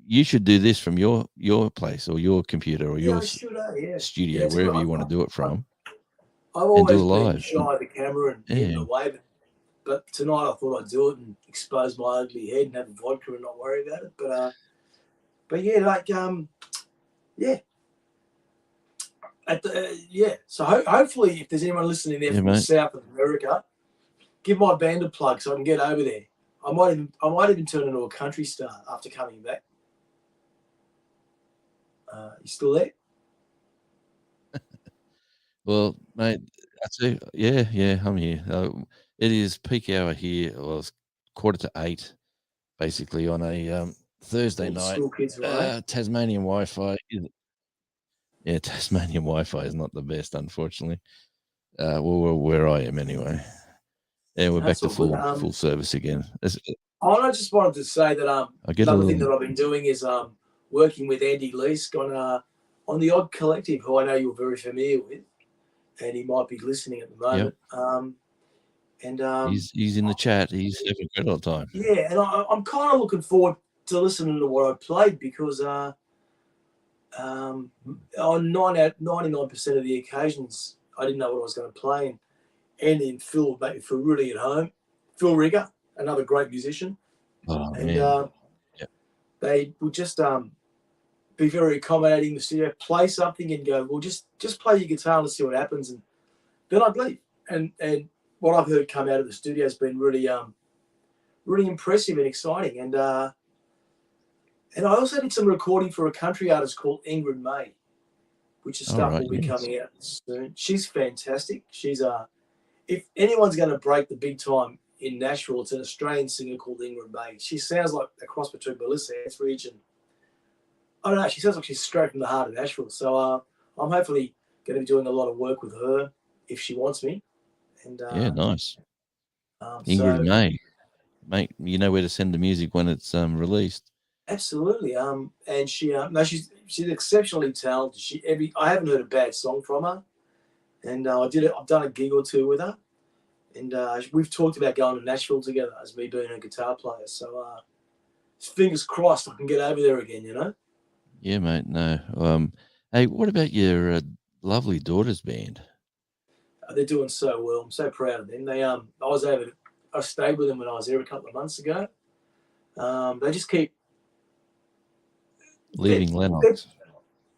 You should do this from your place or your computer or your studio, wherever you want to do it from. I've always been shy of the camera and getting away, but tonight I thought I'd do it and expose my ugly head and have a vodka and not worry about it. But yeah, like So hopefully, if there's anyone listening there from South America, give my band a plug so I can get over there. I might even turn into a country star after coming back. You still there? Well, mate, I see. Yeah, I'm here. It is peak hour here. Well, it's 7:45, basically, on a Thursday night. School kids, right? Tasmanian Wi-Fi. Yeah, Tasmanian Wi-Fi is not the best, unfortunately. Where I am anyway. Yeah, we're back to full service again. I just wanted to say that another thing that I've been doing is working with Andy Leask on the Odd Collective, who I know you're very familiar with, and he might be listening at the moment. Yep. He's in the chat. He's having a great old time. Yeah, and I'm kind of looking forward to listening to what I played because on 99% of the occasions I didn't know what I was going to play, and Andy and Phil made me feel really at home. Phil Rigger, another great musician. Oh, man. They would just be very accommodating in the studio, play something and go, well, just play your guitar and let's see what happens. And then I'd leave. And what I've heard come out of the studio has been really really impressive and exciting. And I also did some recording for a country artist called Ingrid May, which is stuff will be coming out soon. She's fantastic. She's if anyone's going to break the big time in Nashville, it's an Australian singer called Ingrid May. She sounds like a cross between Melissa Etheridge and I don't know. She sounds like she's straight from the heart of Nashville. So I'm hopefully going to be doing a lot of work with her if she wants me. And nice. Ingrid May, mate, you know where to send the music when it's released. Absolutely. And she she's exceptionally talented. I haven't heard a bad song from her. and I've done a gig or two with her, and we've talked about going to Nashville together as me being a guitar player. So fingers crossed I can get over there again. You know. Yeah, mate. No. Hey, what about your lovely daughter's band? They're doing so well. I'm so proud of them. I stayed with them when I was there a couple of months ago. They just keep Leaving Lennox.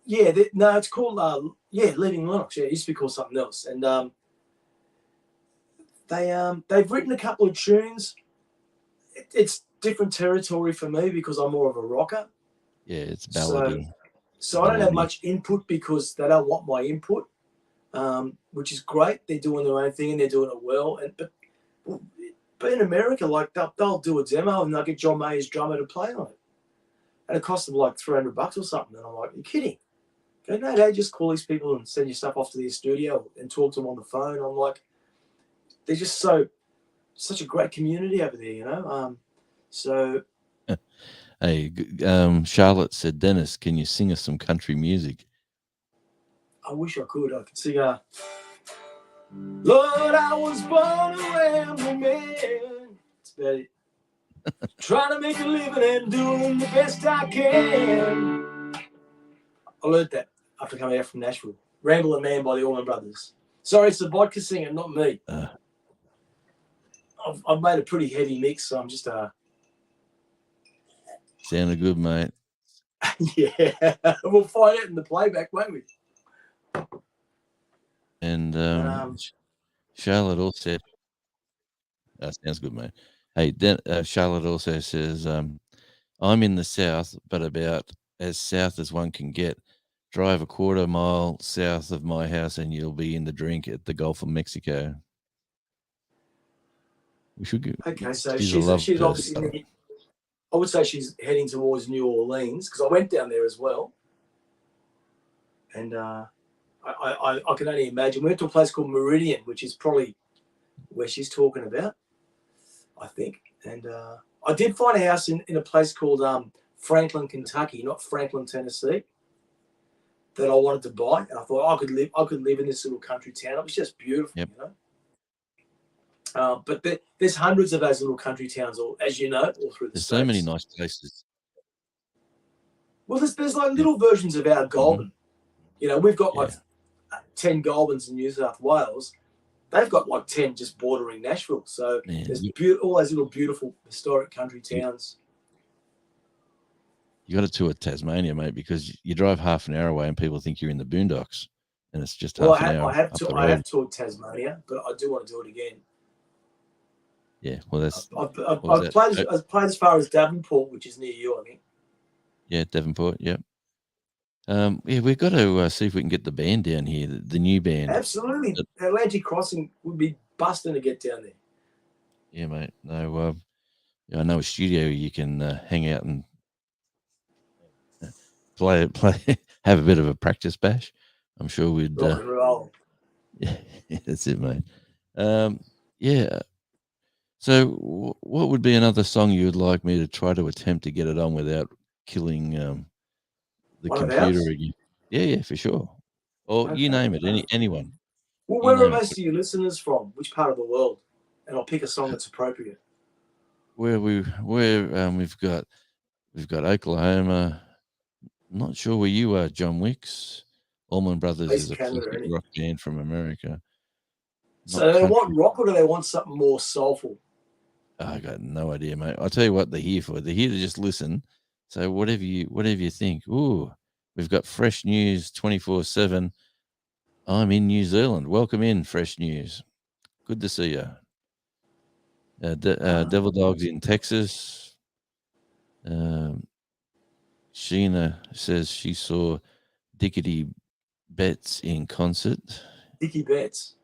No, it's called Leaving Lennox. Yeah, it used to be called something else. And they've written a couple of tunes. It's different territory for me because I'm more of a rocker. Yeah, it's ballady. So I don't have much input because they don't want my input, which is great. They're doing their own thing and they're doing it well. But in America, like they'll do a demo and they'll get John Mayer's drummer to play on it, and it costs them like $300 or something. And I'm like, you're kidding? Go, no, they just call these people and send your stuff off to their studio and talk to them on the phone. I'm like, they're just such a great community over there, you know. So. Hey, Charlotte said, Dennis, can you sing us some country music? I wish I could. I could sing Lord, I was born a rambling man. That's about it. Trying to make a living and doing the best I can. I learned that after coming out from Nashville. Rambling Man by the Allman Brothers. Sorry, it's the vodka singer, not me. I've made a pretty heavy mix, so I'm just Sounded good, mate. Yeah, we'll find out in the playback, won't we? And Charlotte also sounds good, mate. Hey, Charlotte also says, I'm in the south, but about as south as one can get. Drive a quarter mile south of my house and you'll be in the drink at the Gulf of Mexico. We should go. Okay, so she's obviously, I would say she's heading towards New Orleans because I went down there as well. And I can only imagine. We went to a place called Meridian, which is probably where she's talking about, I think. And I did find a house in a place called Franklin, Kentucky, not Franklin, Tennessee, that I wanted to buy. And I thought I could live in this little country town. It was just beautiful, yep. You know. But there's hundreds of those little country towns, as you know, all through the There's States. so many nice places. Well, there's like little versions of our Goulburn. Mm-hmm. You know, we've got like 10 Goulburns in New South Wales. They've got like 10 just bordering Nashville. So there's all those little beautiful historic country towns. You got to tour Tasmania, mate, because you drive half an hour away and people think you're in the boondocks, and it's just half an hour. I have toured Tasmania, but I do want to do it again. Yeah, well, that's. I've played as far as Devonport, which is near you, I think. Yeah, Devonport. Yeah. We've got to see if we can get the band down here, the new band. Absolutely, Atlantic Crossing would be busting to get down there. Yeah, mate. No, I know a studio you can hang out and play, have a bit of a practice bash. I'm sure we'd. Rock and roll. Yeah, that's it, mate. Yeah. So, what would be another song you would like me to try to attempt to get it on without killing the computer again? Yeah, for sure. Or okay. You name it, anyone. Well, where are most of your listeners from? Which part of the world? And I'll pick a song that's appropriate. We've got Oklahoma. I'm not sure where you are, John Wicks. Allman Brothers is a classic rock band from America. So do they want rock or do they want something more soulful? I got no idea, mate. I'll tell you what they're here for. They're here to just listen. So whatever you think. Ooh, we've got Fresh News 24/7. I'm in New Zealand. Welcome in, Fresh News. Good to see you. Devil Dogs in Texas. Sheena says she saw Dickie Betts in concert. Dickie Betts.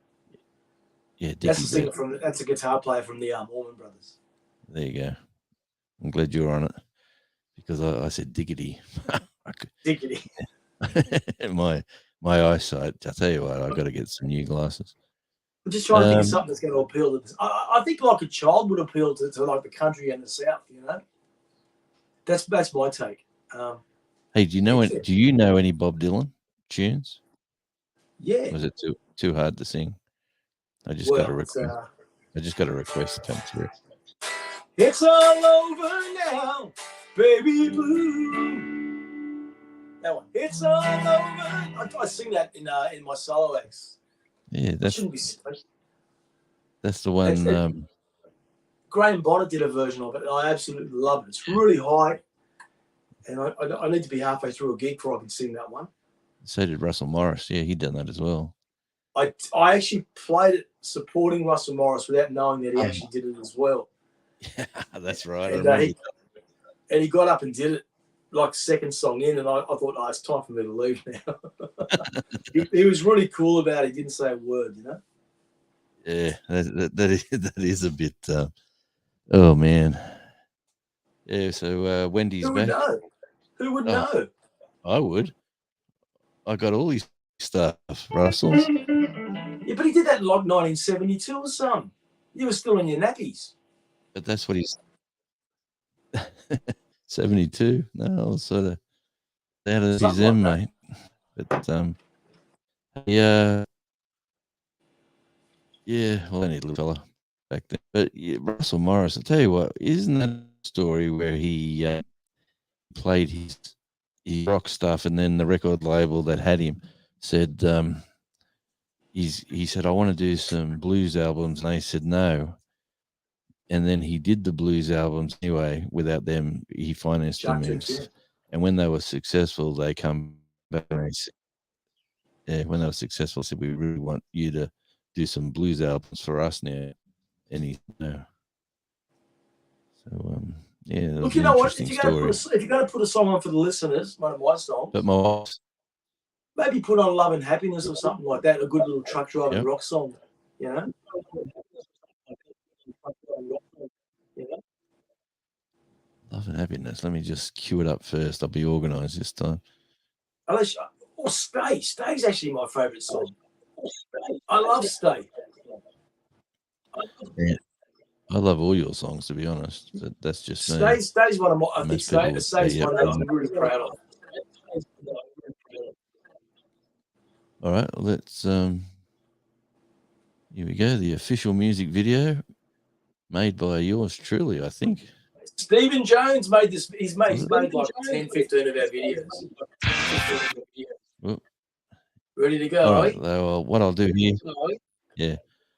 Yeah, that's a guitar player from the Allman Brothers. There you go. I'm glad you're on it because I said Diggity. Diggity. my eyesight. I tell you what, I got to get some new glasses. I'm just trying to think of something that's going to appeal to this. I think like a child would appeal to like the country and the South. You know, that's my take. Hey, do you know any Bob Dylan tunes? Yeah. Was it too hard to sing. I just got a request. I just got a request to come through. It's all over now, baby blue. That one. It's all over. I sing that in my solo acts. Yeah, that shouldn't be silly. That's the one. Graham Bonnet did a version of it, and I absolutely love it. It's really high, and I need to be halfway through a gig before I can sing that one. So did Russell Morris. Yeah, he done that as well. I actually played it supporting Russell Morris without knowing that he actually did it as well. Yeah, that's right. And he got up and did it like second song in, and I thought, oh, it's time for me to leave now. he was really cool about it. He didn't say a word, you know? Yeah, that is a bit... oh, man. Yeah, so Wendy's Who would back. know? Who would know? I would. I got all his stuff, Russell. Yeah, but he did that in like 1972 or something. You were still in your nappies. But that's what he's... 72? No, I was sort of out of his end, mate. But, yeah, well, I need a little fella back then. But yeah, Russell Morris, I tell you what, isn't that a story where he played his rock stuff, and then the record label that had him said, he said, I want to do some blues albums, and they said no. And then he did the blues albums anyway. Without them, he financed them. And when they were successful, they come back and they said, when they were successful, said, we really want you to do some blues albums for us now. And he no. So yeah. Look, you know what? If you're going to put a song on for the listeners, one of my songs, but maybe put on Love and Happiness or something like that. A good little truck driving rock song, you know. Love and Happiness. Let me just cue it up first. I'll be organised this time. Or Stay. Stay's actually my favourite song. I love Stay. Yeah. I love all your songs, to be honest. That's just Stay's one of my. I think Stay's one that I'm really proud of. All right, let's. Here we go. The official music video made by yours truly, I think. Stephen Jones made this. He's made like 10, 15 of our videos. Well, ready to go, all right. Well, what I'll do here. Yeah.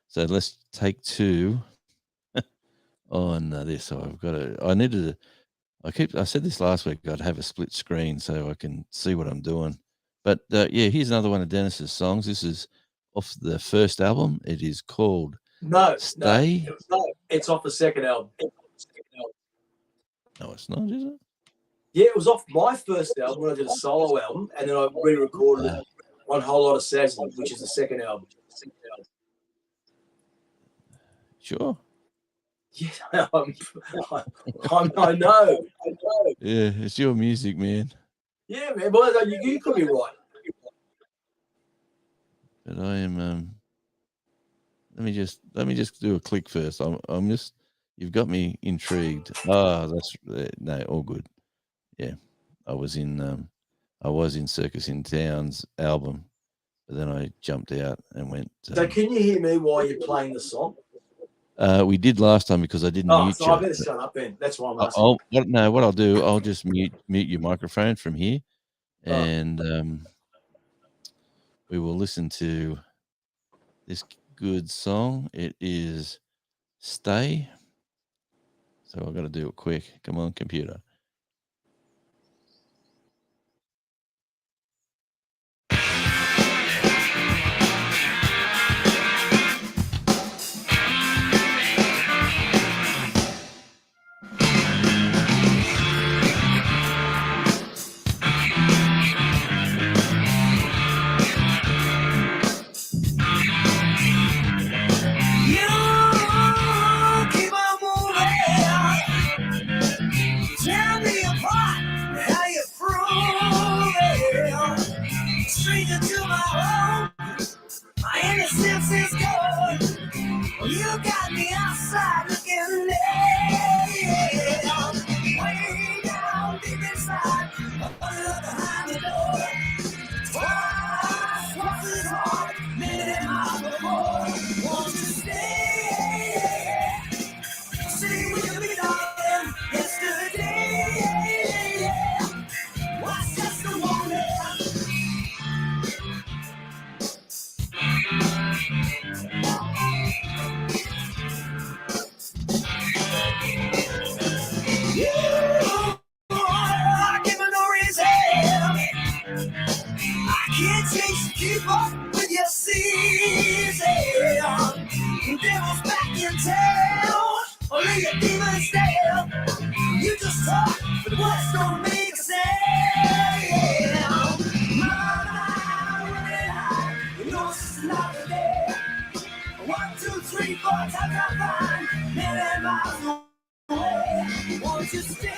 So let's take two on this. So I've got to. I said this last week. I'd have a split screen so I can see what I'm doing. But yeah, here's another one of Dennis's songs. This is off the first album. It is called Stay. No, it's off the second album. No, it's not, is it? Yeah, it was off my first album when I did a solo album, and then I re-recorded it on Whole Lot of Sassy, which is the second album. Sure. Yeah, I know. Yeah, it's your music, man. Yeah, man. Well, you could be right. But I am. Let me just do a click first. I'm just. You've got me intrigued. That's no, all good. Yeah, I was in Circus in Town's album, but then I jumped out and went. So can you hear me while you're playing the song? We did last time because I didn't mute you. I better shut up then. That's why I'm asking. What I'll do, I'll just mute your microphone from here, and we will listen to this good song. It is Stay. So I've got to do it quick. Come on, computer. You got me outside looking way down deep inside, behind the door. Twice as hard, minute your demons stale. You just talk, but what's gonna make a sound? Mama, running high, you know it's another day. 1, 2, 3, 4 times I find million miles away. Won't you stay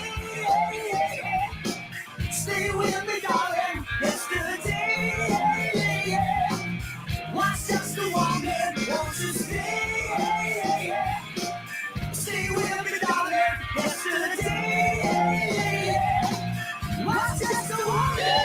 with me, darling? Yesterday, was just a woman. Won't you stay with me, darling? Yesterday, was just a woman.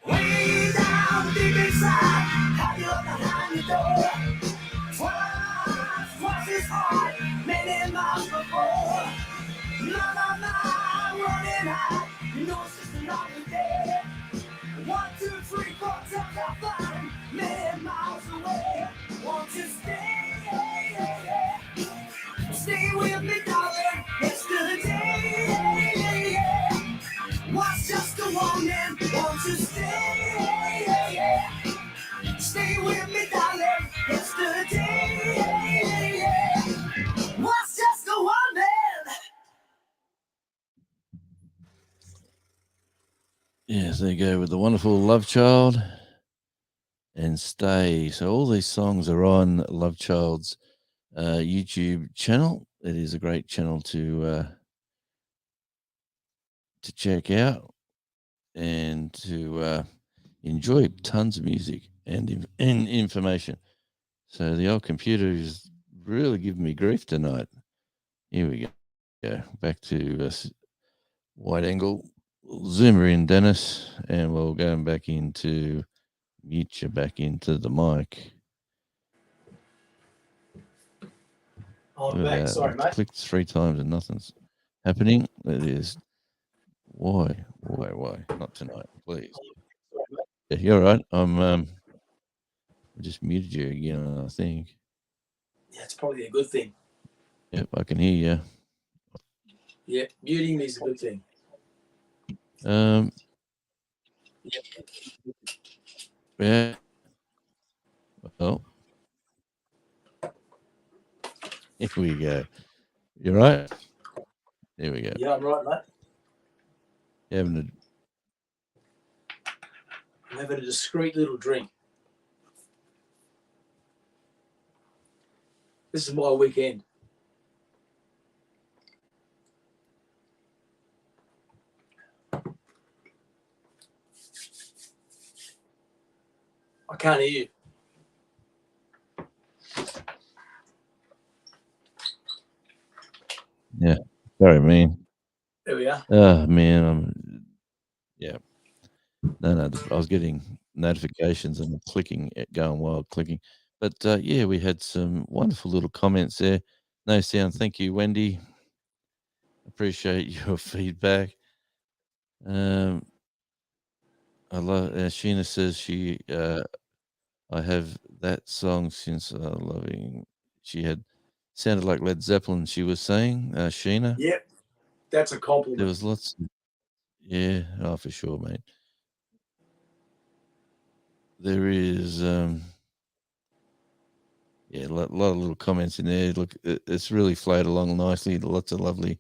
Way down deep inside, how you're behind your door. Twice as hard, many miles before. My, running high, you know it's just another day. 1, 2, 3, 4 times I find many miles away. Won't you stay with me, darling? Yesterday was just a woman. Won't you stay with me, darling? Yesterday was just a woman. Yes, there you go with the wonderful Love Child and Stay. So all these songs are on Love Child's YouTube channel. It is a great channel to check out and to enjoy tons of music and information. So the old computer is really giving me grief tonight. Here we go. Back to wide angle. We'll zoom her in, Dennis, and we'll go back into mute you back into the mic. I'm back. Sorry, mate. Clicked 3 times and nothing's happening. It is why? Not tonight, please. Sorry, mate. Yeah, you're right. I just muted you again, I think. Yeah, it's probably a good thing. Yep, I can hear you. Yeah, muting me is a good thing. Yeah. Well, here we go. You're right. There we go. Yeah, I'm right, mate. Having I'm having a discreet little drink. This is my weekend. I can't hear you. yeah. Sorry, man. There we are. Oh man, yeah. No, I was getting notifications and clicking, going wild, clicking. But yeah, we had some wonderful little comments there. No sound. Thank you, Wendy. Appreciate your feedback. I love. Sheena says I have that song since loving. She had sounded like Led Zeppelin. She was saying, Sheena. Yep, that's a compliment. There was lots. Yeah, oh, for sure, mate. There is, yeah, a lot of little comments in there. Look, it's really flowed along nicely. Lots of lovely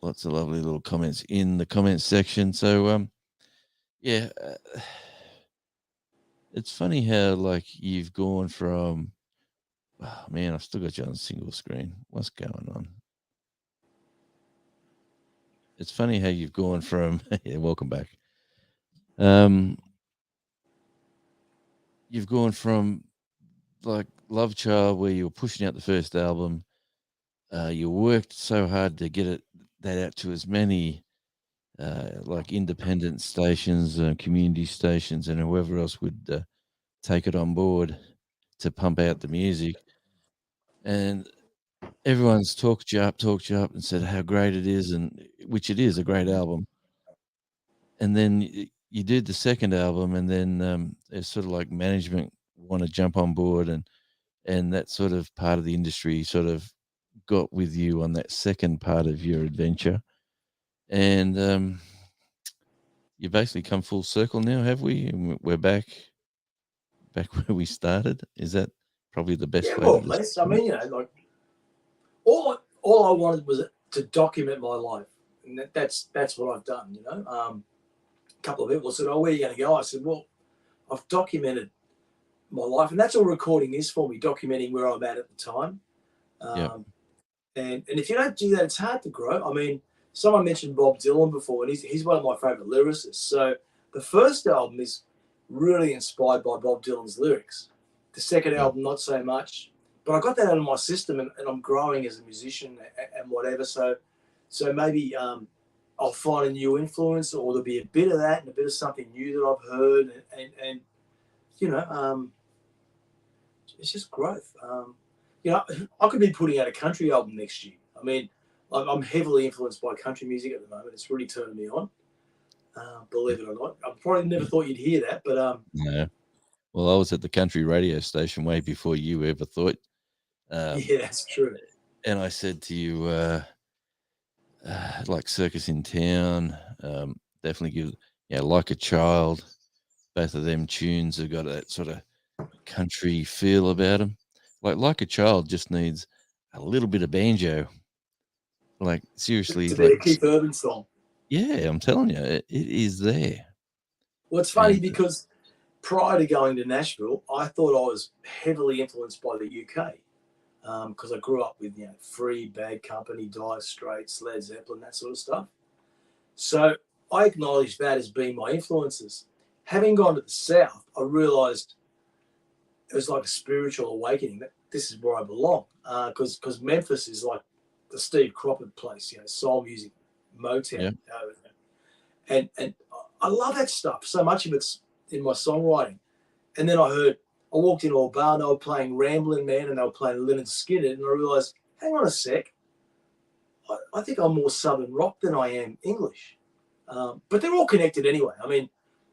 little comments in the comments section. So, yeah, it's funny how like you've gone from. Oh, man, I've still got you on single screen. What's going on? It's funny how you've gone from. Yeah, welcome back. You've gone from like Love Child, where you were pushing out the first album. You worked so hard to get that out to as many like independent stations, community stations, and whoever else would take it on board to pump out the music. And everyone's talked you up, and said how great it is, and which it is a great album. And then you did the second album, and then it's sort of like management want to jump on board, and that sort of part of the industry sort of got with you on that second part of your adventure, and you basically come full circle now, have we? And we're back where we started. Is that probably the best Yeah, way more or to less. I describe it? mean, like all I wanted was to document my life, and that's what I've done. A couple of people said, "Oh, where are you going to go?" I said, "Well, I've documented my life, and that's all recording is for me, documenting where I'm at the time." Yeah, And if you don't do that, it's hard to grow. I mean, someone mentioned Bob Dylan before, and he's one of my favorite lyricists. So the first album is really inspired by Bob Dylan's lyrics. The second yeah, album, not so much. But I got that out of my system, and I'm growing as a musician and whatever. So maybe I'll find a new influence, or there'll be a bit of that and a bit of something new that I've heard, and you know, it's just growth. I could be putting out a country album next year. I mean, I'm heavily influenced by country music at the moment. It's really turning me on, believe it or not. I probably never thought you'd hear that, but no. Well, I was at the country radio station way before you ever thought. yeah, that's true. And I said to you, like Circus in Town, definitely give, Like a Child. Both of them tunes have got that sort of country feel about them. Like a Child just needs a little bit of banjo. Like seriously, To be like a Keith Urban song. yeah, I'm telling you, it is there. Well, it's funny And because prior to going to Nashville, I thought I was heavily influenced by the UK because I grew up with Free, Bad Company, Dire Straits, Led Zeppelin, that sort of stuff. So I acknowledge that as being my influences. Having gone to the South, I realised it was like a spiritual awakening that this is where I belong. Because Memphis is like the Steve Cropper place, soul music, Motown, yeah, and I love that stuff. So much of it's in my songwriting. And then I walked into a bar and they were playing Ramblin' Man and they were playing Lynyrd Skynyrd, and I realised, hang on a sec, I think I'm more Southern rock than I am English. But they're all connected anyway. I mean,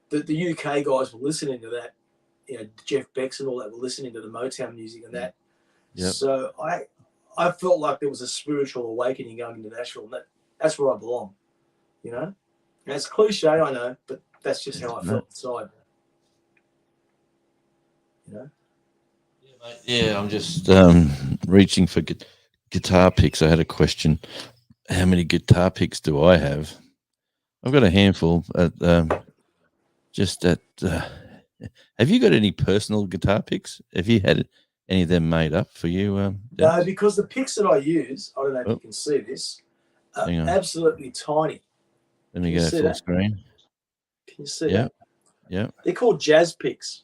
the UK guys were listening to that, Jeff Beck's and all that were listening to the Motown music and that. yep. So I felt like there was a spiritual awakening going into Nashville, and that's where I belong, And it's cliche, I know, but that's just how I felt inside, Yeah, I'm just reaching for guitar picks. I had a question. How many guitar picks do I have? I've got a handful. Have you got any personal guitar picks? Have you had any of them made up for you? No, Dennis? because the picks that I use, I don't know if you can see this, are Hang on. absolutely tiny. Let me Can you go see full that? screen. Can you see Yeah, that? yeah. They're called jazz picks.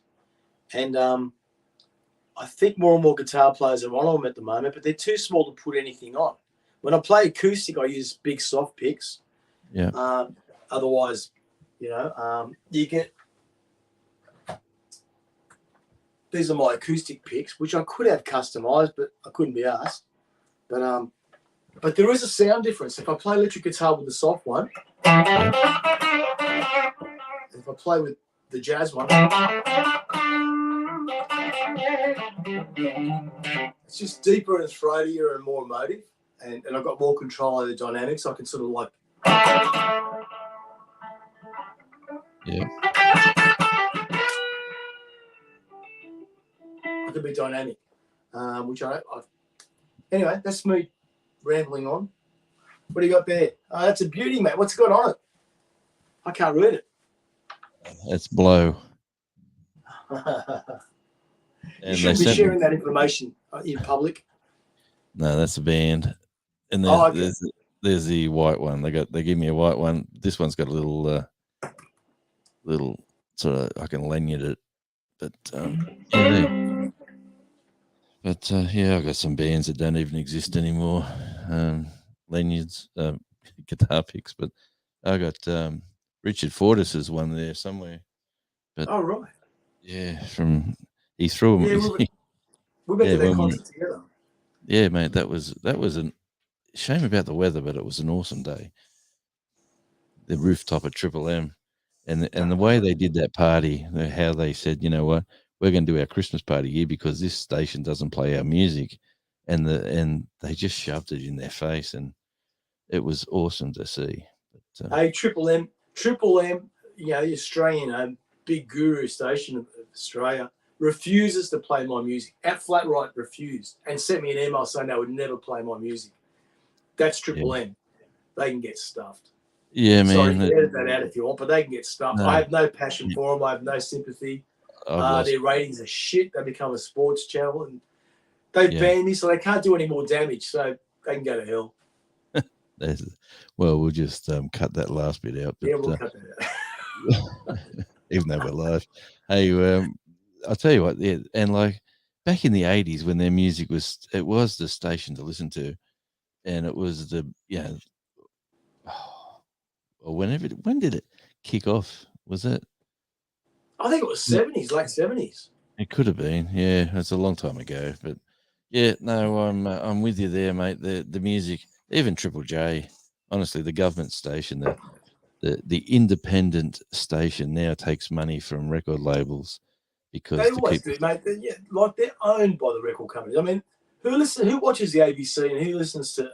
And I think more and more guitar players are on them at the moment, but they're too small to put anything on. When I play acoustic, I use big soft picks. Yeah. Otherwise, you get. These are my acoustic picks, which I could have customized, but I couldn't be asked. But there is a sound difference. If I play electric guitar with the soft one, if I play with the jazz one, it's just deeper and throatier and more emotive, and I've got more control over the dynamics. I can sort of like, Yeah. I can be dynamic, which anyway, that's me rambling on. What do you got there? Oh, that's a beauty, mate. What's got on it? I can't read it. That's Blow. You And shouldn't be sharing that information in public. No, that's a band. And Okay. there's the white one. They give me a white one. This one's got a little sort of, I can lanyard it, but I've got some bands that don't even exist anymore. Lanyards, guitar picks, but I got Richard Fortis's one there somewhere. But Oh right. yeah, he threw Yeah, them. we went to that when we concert together. yeah, mate, that was a shame about the weather, but it was an awesome day. The rooftop at Triple M, and the way they did that party, how they said, you know what, we're going to do our Christmas party here because this station doesn't play our music, and they just shoved it in their face, and it was awesome to see. But, Hey, Triple M, you know, the Australian big guru station of Australia, refuses to play my music. At flat right, refused, and sent me an email saying they would never play my music. That's Triple M. They can get stuffed. Yeah, Sorry, man. you can edit that out if you want, but they can get stuffed. No. I have no passion for them. I have no sympathy. Their ratings are shit. They become a sports channel, and they banned me, so they can't do any more damage. So they can go to hell. Well, we'll just cut that last bit out. But, yeah, we'll cut that out. Even though we're live. Hey, I'll tell you what, yeah, and like back in the 80s when their music was the station to listen to, and it was when did it kick off? Was it? I think it was 70s, late 70s. It could have been, yeah. It's a long time ago, but yeah, no, I'm with you there, mate. The music, even Triple J, honestly, the government station, the independent station now takes money from record labels because they always do, mate. They're owned by the record companies. I mean, who watches the ABC and who listens to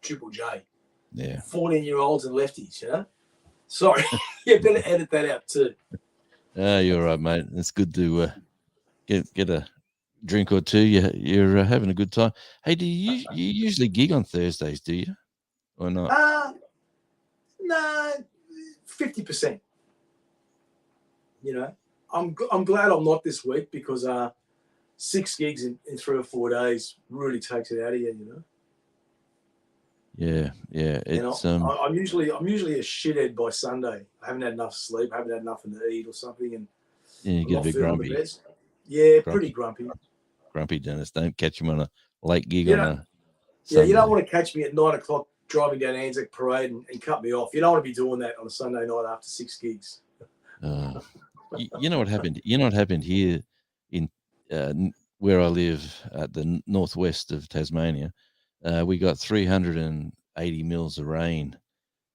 Triple J? Yeah, 14-year-olds and lefties, you know. Sorry, you better edit that out too. You're right, mate. It's good to get a drink or two. You're having a good time. Hey, do you usually gig on Thursdays? Do you or not? No, 50%. You know, I'm glad I'm not this week because 6 gigs in 3 or 4 days really takes it out of you. You know. Yeah. It's I'm usually a shithead by Sunday. I haven't had enough sleep. I haven't had nothing to eat or something, and you get a bit grumpy. Yeah, pretty grumpy. Grumpy, Dennis. Don't catch him on a late gig on a Sunday. Yeah, you don't want to catch me at 9 o'clock driving down Anzac Parade and cut me off. You don't want to be doing that on a Sunday night after 6 gigs. You know what happened? You know what happened here in where I live at the northwest of Tasmania? We got 380 mils of rain,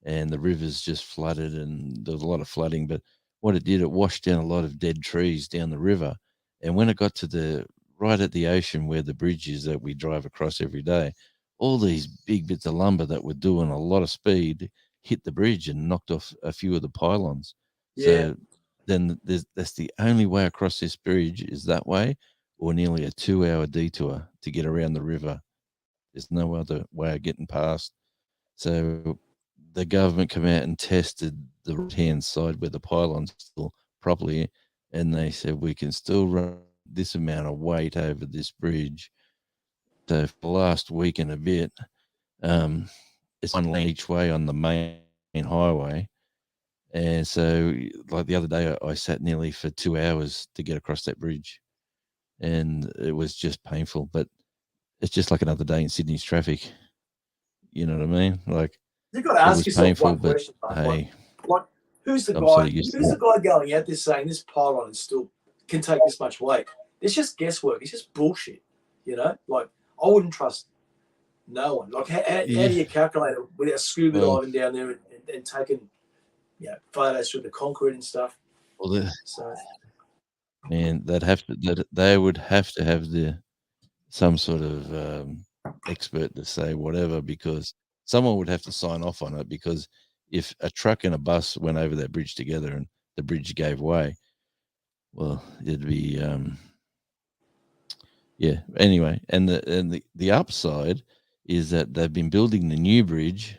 and the rivers just flooded, and there was a lot of flooding. But what it did, it washed down a lot of dead trees down the river. And when it got to right at the ocean where the bridge is that we drive across every day, all these big bits of lumber that were doing a lot of speed hit the bridge and knocked off a few of the pylons. Yeah. So then that's the only way across this bridge is that way, or nearly a 2-hour detour to get around the river. There's no other way of getting past. So the government came out and tested the right-hand side where the pylon's still properly, and they said we can still run this amount of weight over this bridge. So for the last week and a bit, it's one lane each way on the main highway. And so, like the other day, I sat nearly for 2 hours to get across that bridge, and it was just painful. But it's just like another day in Sydney's traffic. You know what I mean? Like, you've got to ask yourself painful, one question. Hey, like, who's the guy? Who's the guy going out there saying this pylon is still can take this much weight? It's just guesswork. It's just bullshit. You know, like I wouldn't trust no one. Like, how do you calculate it without scuba diving down there and taking photos through the concrete and stuff? Well, man, they would have to have some sort of expert to say whatever, because someone would have to sign off on it, because if a truck and a bus went over that bridge together and the bridge gave way, well, it'd be anyway. And the upside is that they've been building the new bridge,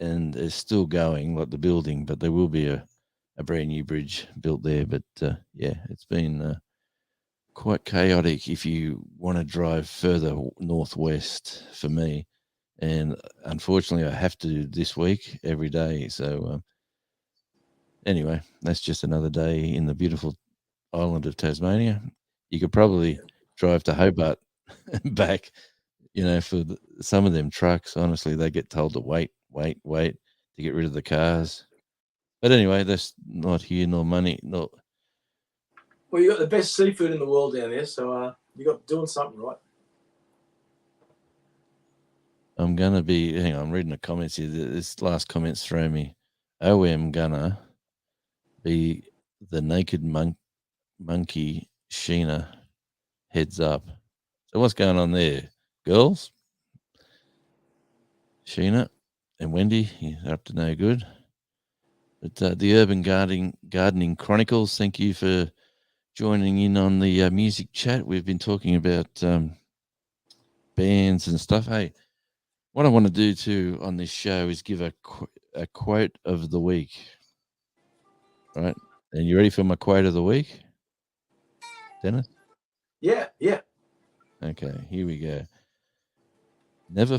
and it's still going, like the building, but there will be a brand new bridge built there. But it's been quite chaotic if you want to drive further northwest for me, and unfortunately I have to this week every day. So anyway, that's just another day in the beautiful island of Tasmania. You could probably drive to Hobart back, for some of them trucks. Honestly, they get told to wait to to get rid of the cars. But anyway, that's not here nor money. No, Well, you got the best seafood in the world down there, so you got doing something right. I'm gonna be. Hang on, I'm reading the comments here. This last comment's throwing me. OM gonna be the naked monkey Sheena. Heads up. So what's going on there, girls? Sheena and Wendy, you're up to no good. But the Urban Gardening Chronicles, thank you for joining in on the music chat. We've been talking about bands and stuff. Hey, what I want to do too on this show is give a quote of the week. All right. And you ready for my quote of the week, Dennis? Yeah. Okay, here we go. Never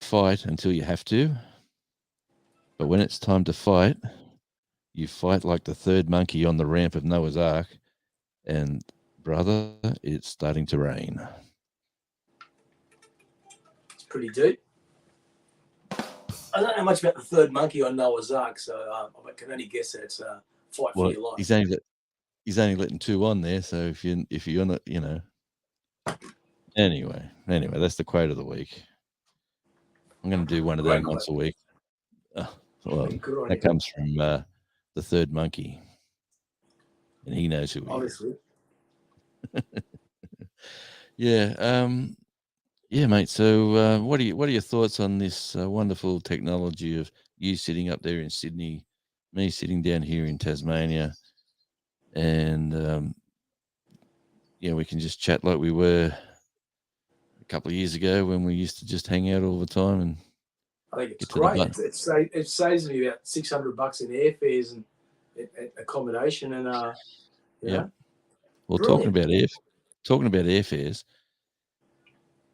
fight until you have to, but when it's time to fight, you fight like the third monkey on the ramp of Noah's Ark, and brother, it's starting to rain. It's pretty deep. I don't know much about the third monkey on Noah's Ark, so I can only guess that it's a fight for your life. He's only letting two on there, so if you're not, Anyway, that's the quote of the week. I'm going to do one of them once a week. Well, that comes from the third monkey, and he knows who he obviously. is. Yeah, mate. So, what are your thoughts on this wonderful technology of you sitting up there in Sydney, me sitting down here in Tasmania, and we can just chat like we were a couple of years ago when we used to just hang out all the time. And I think it's great. It saves me about $600 in airfares and accommodation, and yeah. Well, talking about airfares,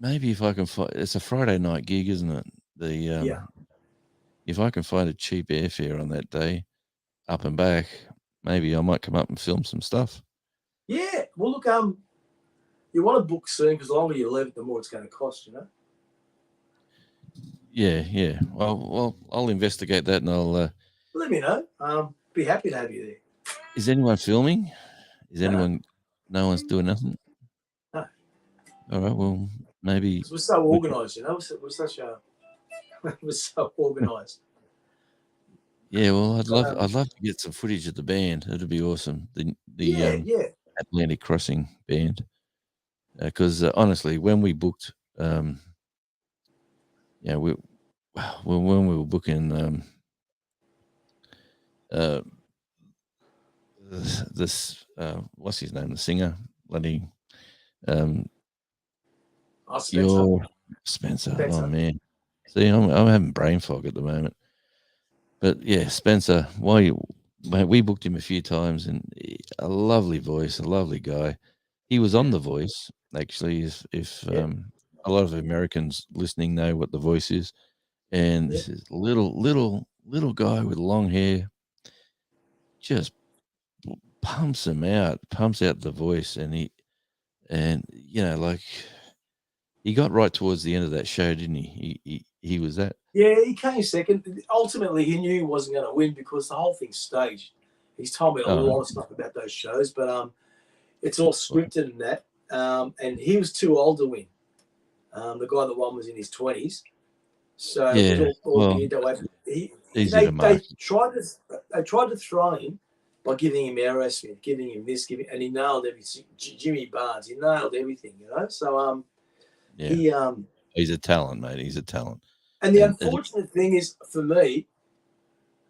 maybe if I can find, it's a Friday night gig, isn't it? If I can find a cheap airfare on that day, up and back, maybe I might come up and film some stuff. Yeah. Well, look, you want to book soon because the longer you leave it, the more it's going to cost, Yeah. Well, I'll investigate that, and I'll let me know. Be happy to have you there. Is anyone filming? No one's doing nothing? No. All right. Well, maybe we're so organised. We're so organised. Yeah. Well, I'd love to get some footage of the band. It'd be awesome. The Atlantic Crossing band. Because honestly, when we booked, when we were booking this what's his name, the singer, bloody Spencer. Oh man, see, I'm having brain fog at the moment. But yeah, Spencer, we booked him a few times, and a lovely voice, a lovely guy. He was on The Voice, actually. If a lot of Americans listening know what The Voice is, and this is little guy with long hair, just pumps out The Voice, and he got right towards the end of that show, didn't he? He was that. Yeah, he came second. Ultimately, he knew he wasn't going to win because the whole thing's staged. He's told me a lot of stuff about those shows, but it's all scripted and that. And he was too old to win. The guy that won was in his 20s. So they tried to throw him by giving him Aerosmith, giving him this, and he nailed everything. Jimmy Barnes, he nailed everything, So he's a talent, mate. He's a talent. And the unfortunate thing is, for me,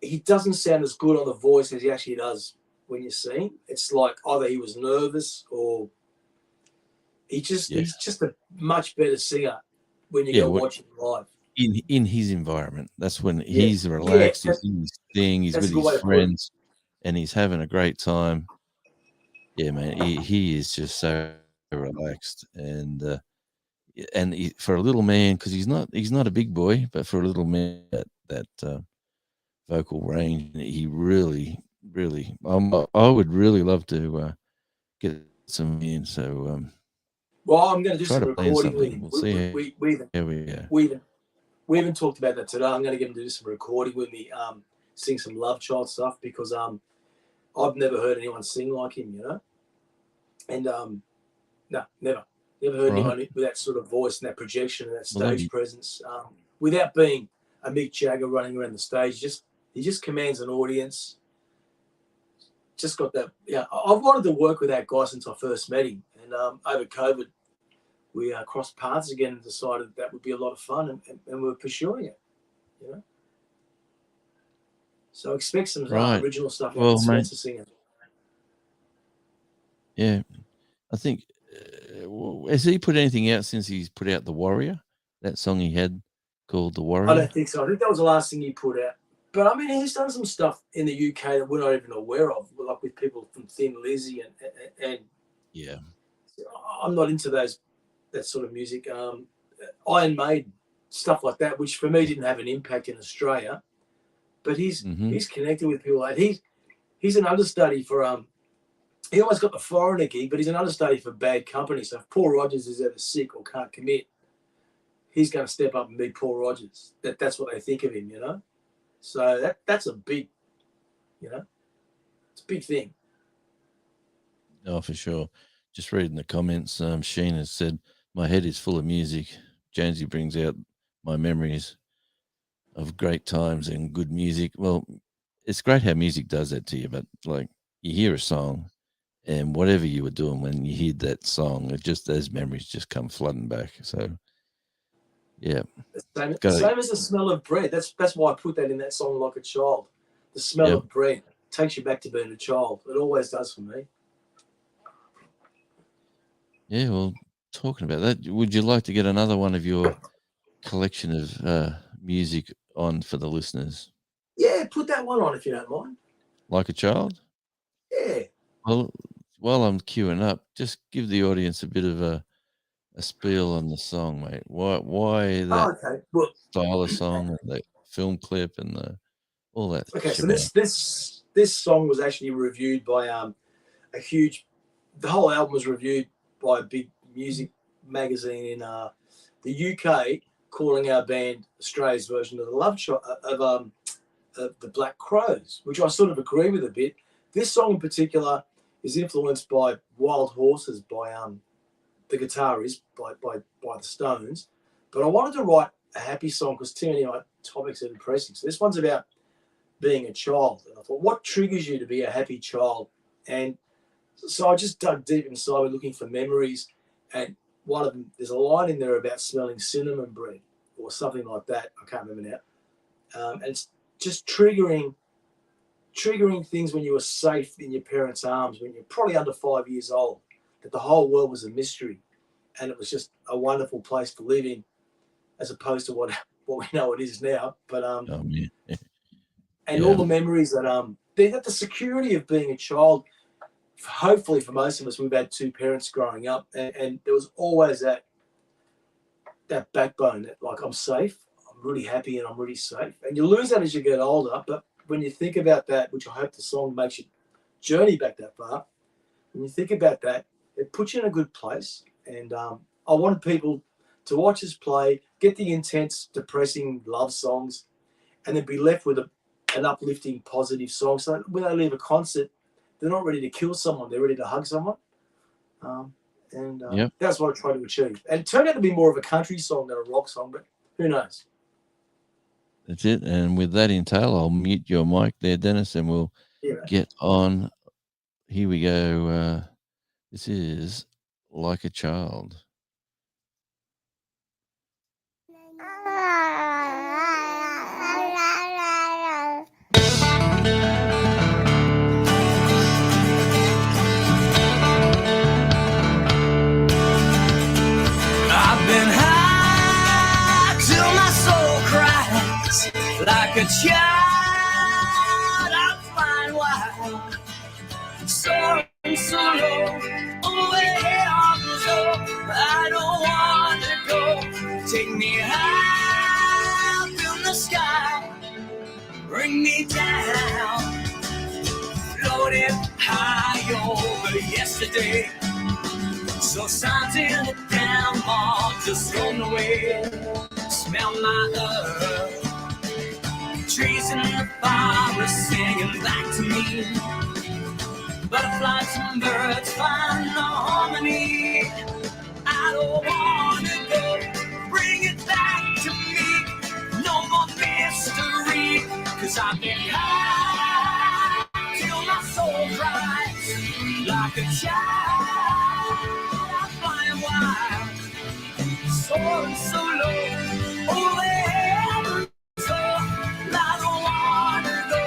he doesn't sound as good on The Voice as he actually does when you see him. It's like either he was nervous or he's just a much better singer when you go watch him live. In his environment, that's when he's relaxed, he's doing his thing, he's with his friends, and he's having a great time. Yeah, man, he is just so relaxed, and for a little man, because he's not a big boy, but for a little man, that vocal range, he really, I would really love to get some in. So, well, I'm going to do some recording with him. We'll see. We we haven't talked about that today. I'm going to get him to do some recording with me, sing some Love Child stuff, because I've never heard anyone sing like him, you know. And no, never heard anyone with that sort of voice and that projection and that stage presence, without being a Mick Jagger running around the stage. He just commands an audience. Just got that. Yeah, I've wanted to work with that guy since I first met him, and over COVID, we crossed paths again and decided that would be a lot of fun, and we're pursuing it, you know. So expect some original stuff like Spencer singing. Yeah, I think has he put anything out since he's put out The Warrior? That song he had called The Warrior. I don't think so. I think that was the last thing he put out. But I mean, he's done some stuff in the UK that we're not even aware of, like with people from Thin Lizzy and yeah. I'm not into that sort of music. Iron Maiden, stuff like that, which for me didn't have an impact in Australia. But he's connected with people. Like he's an understudy for he almost got the foreigner gig, but he's an understudy for Bad Company. So if Paul Rogers is ever sick or can't commit, he's going to step up and be Paul Rogers. That's what they think of him, you know. So that's a big, you know, it's a big thing. Oh, for sure. Just reading the comments, Sheen has said, "My head is full of music. Jonesy brings out my memories of great times and good music." Well, it's great how music does that to you, but like you hear a song and whatever you were doing when you heard that song, those memories just come flooding back. So, yeah. Same as the smell of bread. That's why I put that in that song, Like a Child. The smell of bread takes you back to being a child. It always does for me. Yeah, well, talking about that, would you like to get another one of your collection of music on for the listeners? Yeah, put that one on if you don't mind. Like a Child? Yeah. Well, while I'm queuing up, just give the audience a bit of a spiel on the song, mate. Why that style of song and the film clip and all that? Okay, so this song was actually reviewed by the whole album was reviewed by a big music magazine in the UK, calling our band Australia's version of the Love Child of the Black Crowes, which I sort of agree with a bit. This song in particular is influenced by Wild Horses by the guitarist by the Stones, but I wanted to write a happy song because too many of my topics are depressing. So this one's about being a child, and I thought, what triggers you to be a happy child? And so I just dug deep inside, looking for memories, and one of them, there's a line in there about smelling cinnamon bread or something like that. I can't remember now. And it's just triggering things when you were safe in your parents' arms, when you're probably under 5 years old, that the whole world was a mystery, and it was just a wonderful place to live in, as opposed to what we know it is now. But and all the memories that the security of being a child. Hopefully for most of us, we've had two parents growing up, and there was always that backbone that, like, I'm safe, I'm really happy, and I'm really safe. And you lose that as you get older, but when you think about that, which I hope the song makes you journey back that far, when you think about that, it puts you in a good place. And I wanted people to watch us play, get the intense, depressing love songs, and then be left with an uplifting, positive song. So when they leave a concert, they're not ready to kill someone. They're ready to hug someone. That's what I try to achieve. And it turned out to be more of a country song than a rock song, but who knows? That's it. And with that entail, I'll mute your mic there, Dennis, and we'll get on. Here we go. This is Like a Child. Like a child, I'm flying wild, soaring so low, away off the shore. I don't want to go. Take me high up in the sky, bring me down, floating high over yesterday. So something down, just thrown away. smell my earth. Trees in the forest singing back to me. Butterflies and birds find the harmony. I don't wanna go, bring it back to me. No more mystery, 'cause I've been high till my soul cries. Like a child, I'm flying wild, soaring so low. Oh, heaven, so I don't wanna go.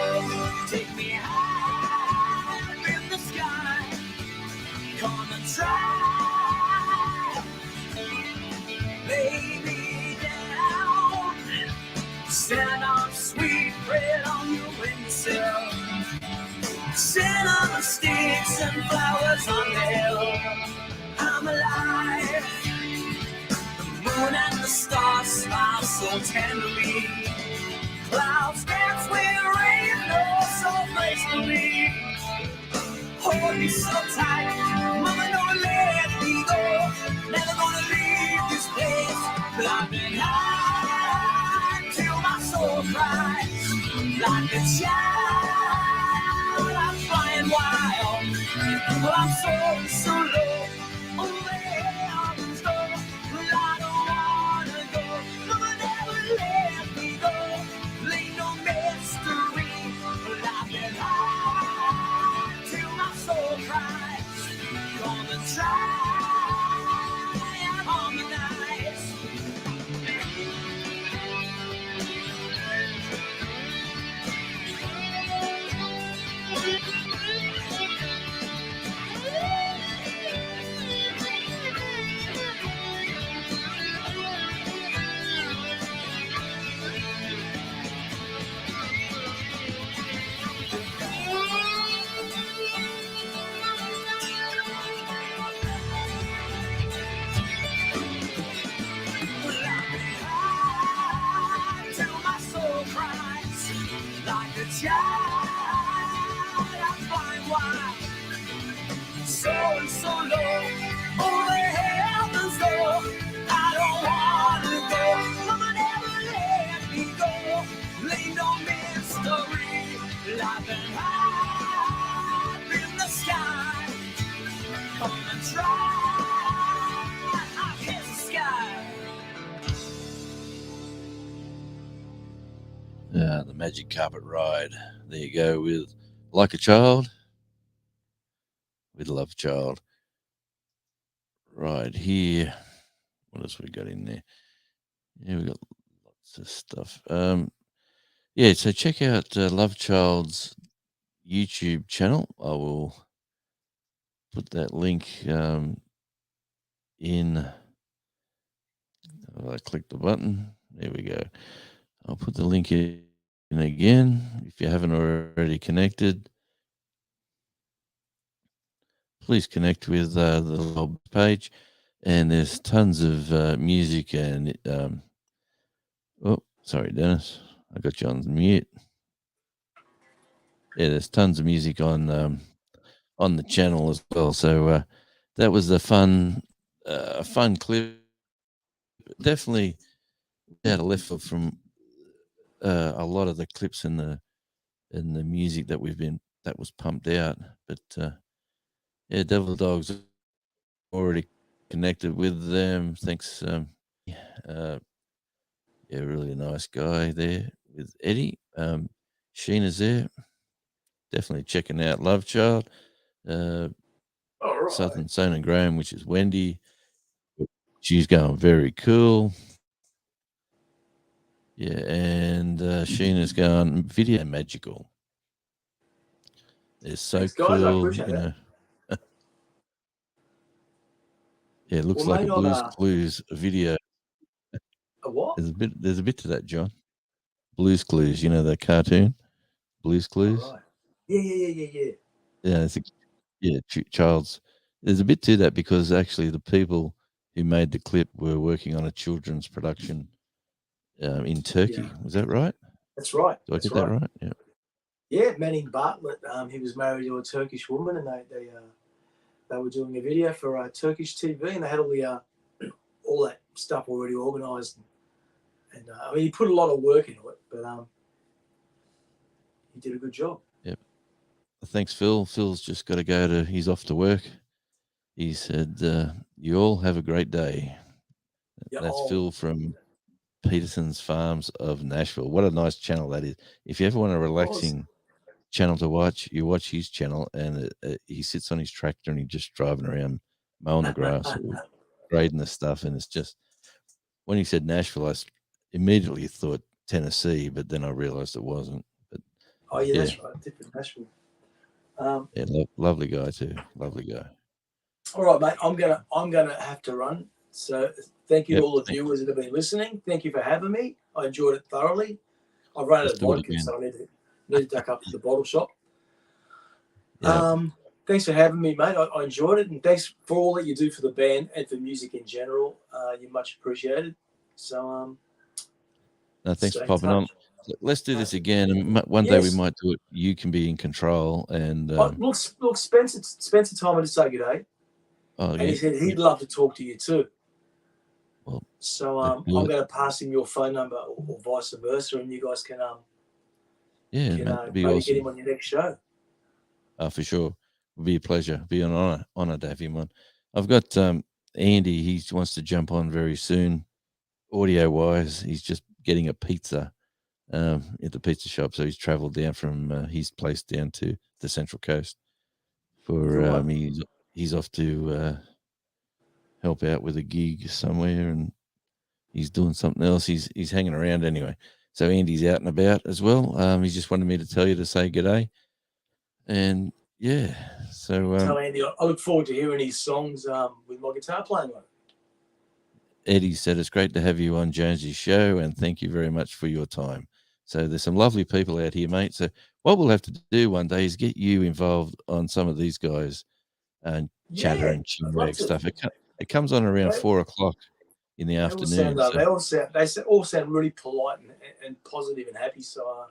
Take me high in the sky. Come and try. Lay me down. Stand on sweet bread on your windowsill. Cinnamon sticks and flowers on the hill. I'm alive. The moon and the stars smile so tenderly. Clouds dance with rainbow so gracefully. Hold me so tight, mama, don't let me go. Never gonna leave this place. But I've been high till my soul cries. Like a child, I'm flying wild. Well, I'm so low. Oh, heavens go. Well, I don't wanna go. Mama, never let me go. Ain't no mystery. Well, I've been high till my soul cries. Gonna try and harmonize. Well, I've been high till my soul cries. Like a child, I'm flying wild. So low. Oh, the heavens go. I don't wanna go. Mama, never let me go. Ain't no mystery. I've been high in the sky. Come and try. I kiss the sky. The Magic Carpet Ride. There you go with Like a Child, with Love Child. Right here. What else we got in there? Yeah, we got lots of stuff. Yeah, so check out Love Child's YouTube channel. I will put that link in. I click the button. There we go. I'll put the link in again. If you haven't already connected, please connect with the web page. And there's tons of music and oh, sorry, Dennis, I got you on mute. Yeah, there's tons of music on the channel as well. So that was a fun clip. Definitely out of left field from a lot of the clips in the music that was pumped out. But yeah, Devil Dogs already connected with them. Thanks. Yeah, really nice guy there with Eddie. Sheena's there. Definitely checking out Love Child. All right. Southern Son and Graham, which is Wendy. She's going very cool. Yeah, and Sheena's going video magical. They're so Thanks, guys. I cool, appreciate you that. know. Yeah, it looks Well, like mate, a Blues Clues video. A what? There's a bit to that, John. Blues Clues, you know that cartoon, Blues Clues. All right. Yeah. Yeah, Child's. There's a bit to that because actually the people who made the clip were working on a children's production in Turkey. Yeah. Was that right? That's right. Do I That's get that right? Yeah. Yeah, Manning Bartlett. He was married to a Turkish woman, and they were doing a video for Turkish TV, and they had all that stuff already organised And I mean, he put a lot of work into it, but he did a good job. Yep. Thanks, Phil. Phil's just got to go to. He's off to work. He said, "You all have a great day." Yeah. That's Oh, Phil from Peterson's Farms of Nashville. What a nice channel that is. If you ever want a relaxing channel to watch, you watch his channel, and he sits on his tractor and he's just driving around mowing the grass or grading the stuff. And it's just, when he said Nashville, immediately thought Tennessee, but then I realized it wasn't. But oh yeah, yeah, that's right. Different Nashville. yeah, lovely guy too. Lovely guy. All right, mate. I'm gonna have to run. So thank you to Yep, all the viewers that have been listening. Thank you for having me. I enjoyed it thoroughly. I've run out let's of do it vodka, again. so I need to duck up to the bottle shop. Yeah, Thanks for having me, mate. I enjoyed it, and thanks for all that you do for the band and for music in general. You're much appreciated. So no, thanks for stay in popping on. touch. Let's do this again, and one day we Yes. might do it. You can be in control, and Look, Spencer told me to say good day, oh and yeah, he said he'd love to talk to you too. well, So let's I'm do it. going to pass him your phone number, or vice versa, and you guys can Yeah, mate, it'd be maybe awesome. get him on your next show. For sure. It'd be a pleasure. It'd be an honor to have him on. I've got Andy, he wants to jump on very soon. Audio wise, he's just getting a pizza at the pizza shop. So he's traveled down from his place down to the Central Coast for Right. he's off to help out with a gig somewhere, and he's doing something else. He's hanging around anyway. So Andy's out and about as well. He just wanted me to tell you to say good day. And yeah, so Tell Andy, I look forward to hearing his songs with my guitar playing on it. Eddie said it's great to have you on Jonesy's show, and thank you very much for your time. So there's some lovely people out here, mate. So what we'll have to do one day is get you involved on some of these guys and chatter Yeah, and I'd love chinwag to. stuff. It comes on around They, 4 o'clock in the they all afternoon. sound, So they all sound really polite and positive and happy. So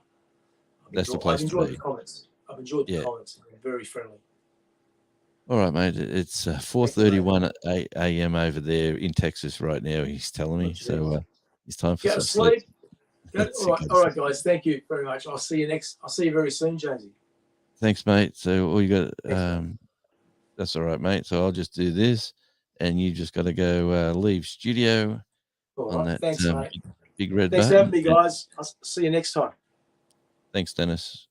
that's the I've place to enjoyed the be. comments. I've enjoyed the Yeah. comments. They're very friendly. All right, mate. It's Thank you, 4:31 a.m. over there in Texas right now. He's telling me. mate. So it's time for Go to some sleep. sleep. All right, guys. Thank you very much. I'll see you very soon, Jonesy. Thanks, mate. So all you got. Thanks, mate. That's all right, mate. So I'll just do this, and you just got to go leave studio All on right. that Thanks, mate. big red Thanks for button. having me, guys. I'll see you next time. Thanks, Dennis.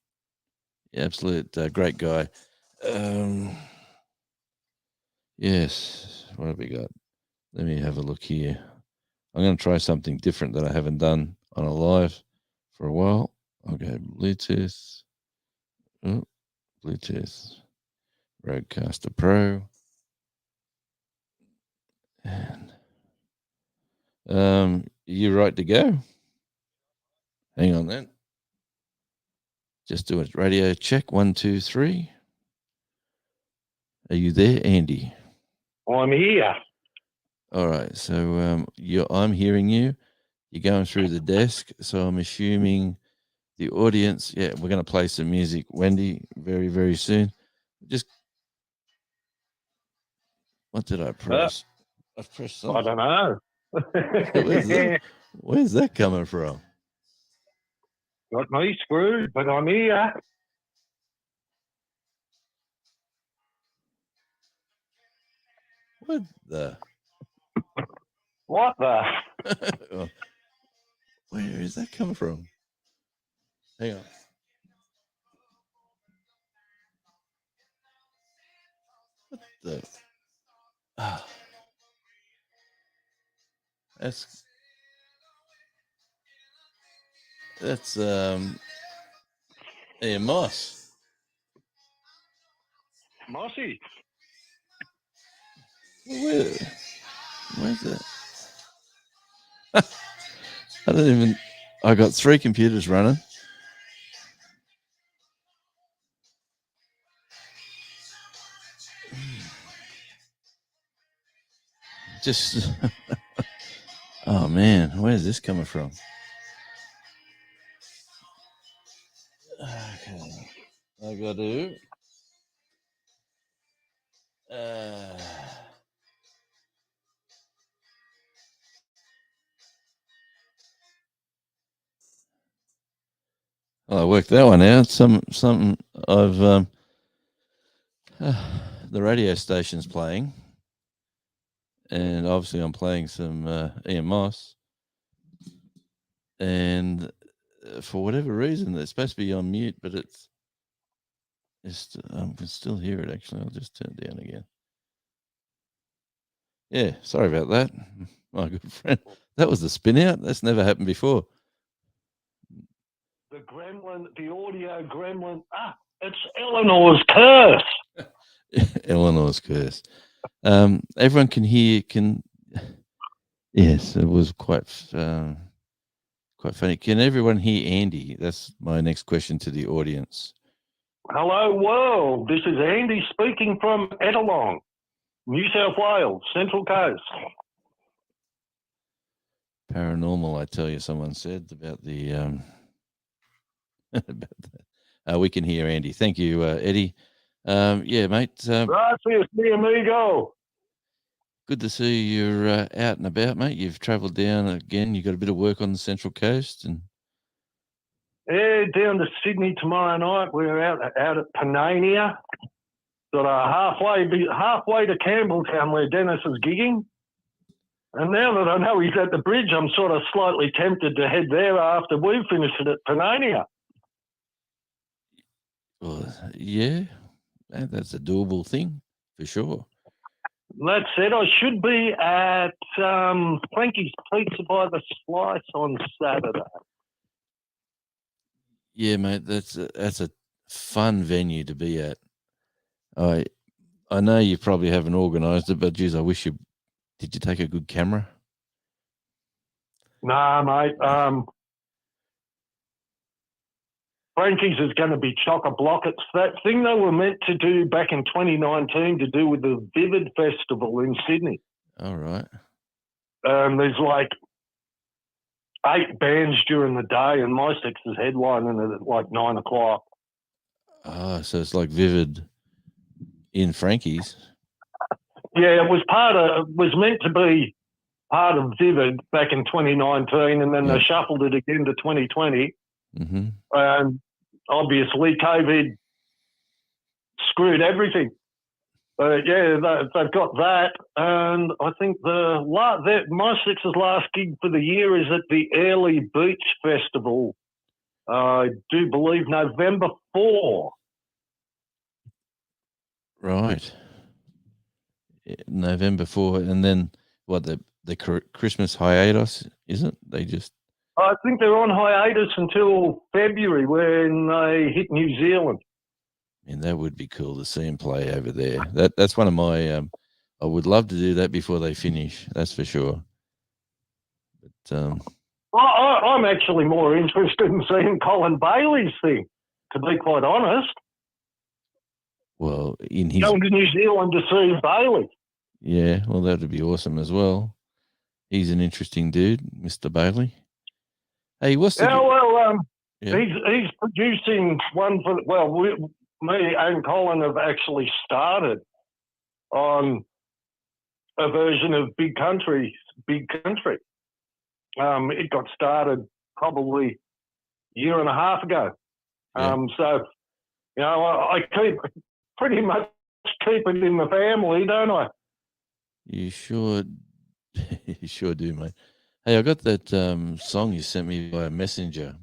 Yeah, absolute great guy. Yes. What have we got? Let me have a look here. I'm going to try something different that I haven't done on a live for a while. I'll go Bluetooth. Oh, Bluetooth. Rodecaster Pro. And you right to go? Hang on then. Just do a radio check. 1, 2, 3. Are you there, Andy? I'm here. All right. So I'm hearing you. You're going through the desk. So I'm assuming the audience. Yeah, we're going to play some music, Wendy, very, very soon. Just what did I press? I pressed I something. don't know. Where's that coming from? Got me screwed, but I'm here. What the? What the? Where is that coming from? Hang on. What the? Ah. That's yeah, Moss. Mossy. Where's that? I don't even. I got 3 computers running. Just. Oh man, where's this coming from? Okay, I got to. Well, I worked that one out. Something I've the radio station's playing, and obviously I'm playing some Ian Moss, and for whatever reason, it's supposed to be on mute, but it's I can still hear it. Actually, I'll just turn it down again. Yeah, sorry about that, my good friend. That was the spin out. That's never happened before. The gremlin, the audio gremlin. It's Eleanor's curse. Eleanor's curse. Everyone can hear. Yes, it was quite funny. Can everyone hear Andy? That's my next question to the audience. Hello, world. This is Andy speaking from Ettalong, New South Wales, Central Coast. Paranormal, I tell you, someone said about the about that. We can hear Andy. Thank you, Eddie. Yeah, mate. Gracias, mi amigo. Good to see you're out and about, mate. You've travelled down again. You got a bit of work on the Central Coast, and Yeah, down to Sydney tomorrow night. We're out at Panania. Got halfway to Campbelltown where Dennis is gigging. And now that I know he's at the bridge, I'm sort of slightly tempted to head there after we finish it at Panania. well, yeah, that's a doable thing for sure. That said, I should be at Frankie's Pizza by the Slice on Saturday. Yeah, mate, that's a fun venue to be at. I know you probably haven't organised it, but geez, I wish you. Did you take a good camera? Nah, mate. Frankie's is going to be chock-a-block. It's that thing they were meant to do back in 2019 to do with the Vivid Festival in Sydney. All right. There's like 8 bands during the day, and My Six is headlining at like 9 o'clock. Ah, so it's like Vivid in Frankie's. Yeah, it was meant to be part of Vivid back in 2019, and then they shuffled it again to 2020. Mm-hmm. And obviously, COVID screwed everything. But yeah, they've got that, and I think My Six's last gig for the year is at the Airlie Beach Festival. I do believe November 4. Right. November 4, and then what the Christmas hiatus, is it? They just. I think they're on hiatus until February when they hit New Zealand. And that would be cool to see them play over there. That's one of my. I would love to do that before they finish. That's for sure. But I'm actually more interested in seeing Colin Bailey's thing, to be quite honest. Well, in his going to New Zealand to see Bailey. Yeah, well, that would be awesome as well. He's an interesting dude, Mr. Bailey. Hey, what's the? Yeah, well, Yeah. he's producing one for. Well, me and Colin have actually started on a version of Big Country. It got started probably a year and a half ago. Yeah. So, you know, I pretty much keep it in the family, don't I? You sure, you sure do, mate. Hey, I got that song you sent me via Messenger,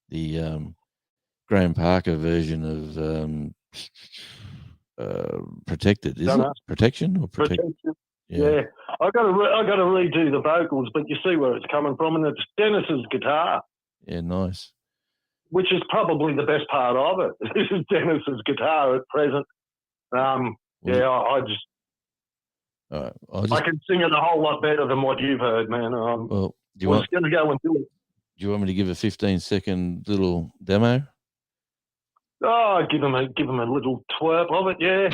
the Graham Parker version of Protected. Is it Protection or Protection? Yeah. I got to redo the vocals, but you see where it's coming from, and it's Dennis's guitar. Yeah, nice. Which is probably the best part of it. This is Dennis's guitar at present. I just. I can sing it a whole lot better than what you've heard, man. Well, I was going to go and do it. Do you want me to give a 15-second little demo? Oh, give him a little twerp of it, yeah.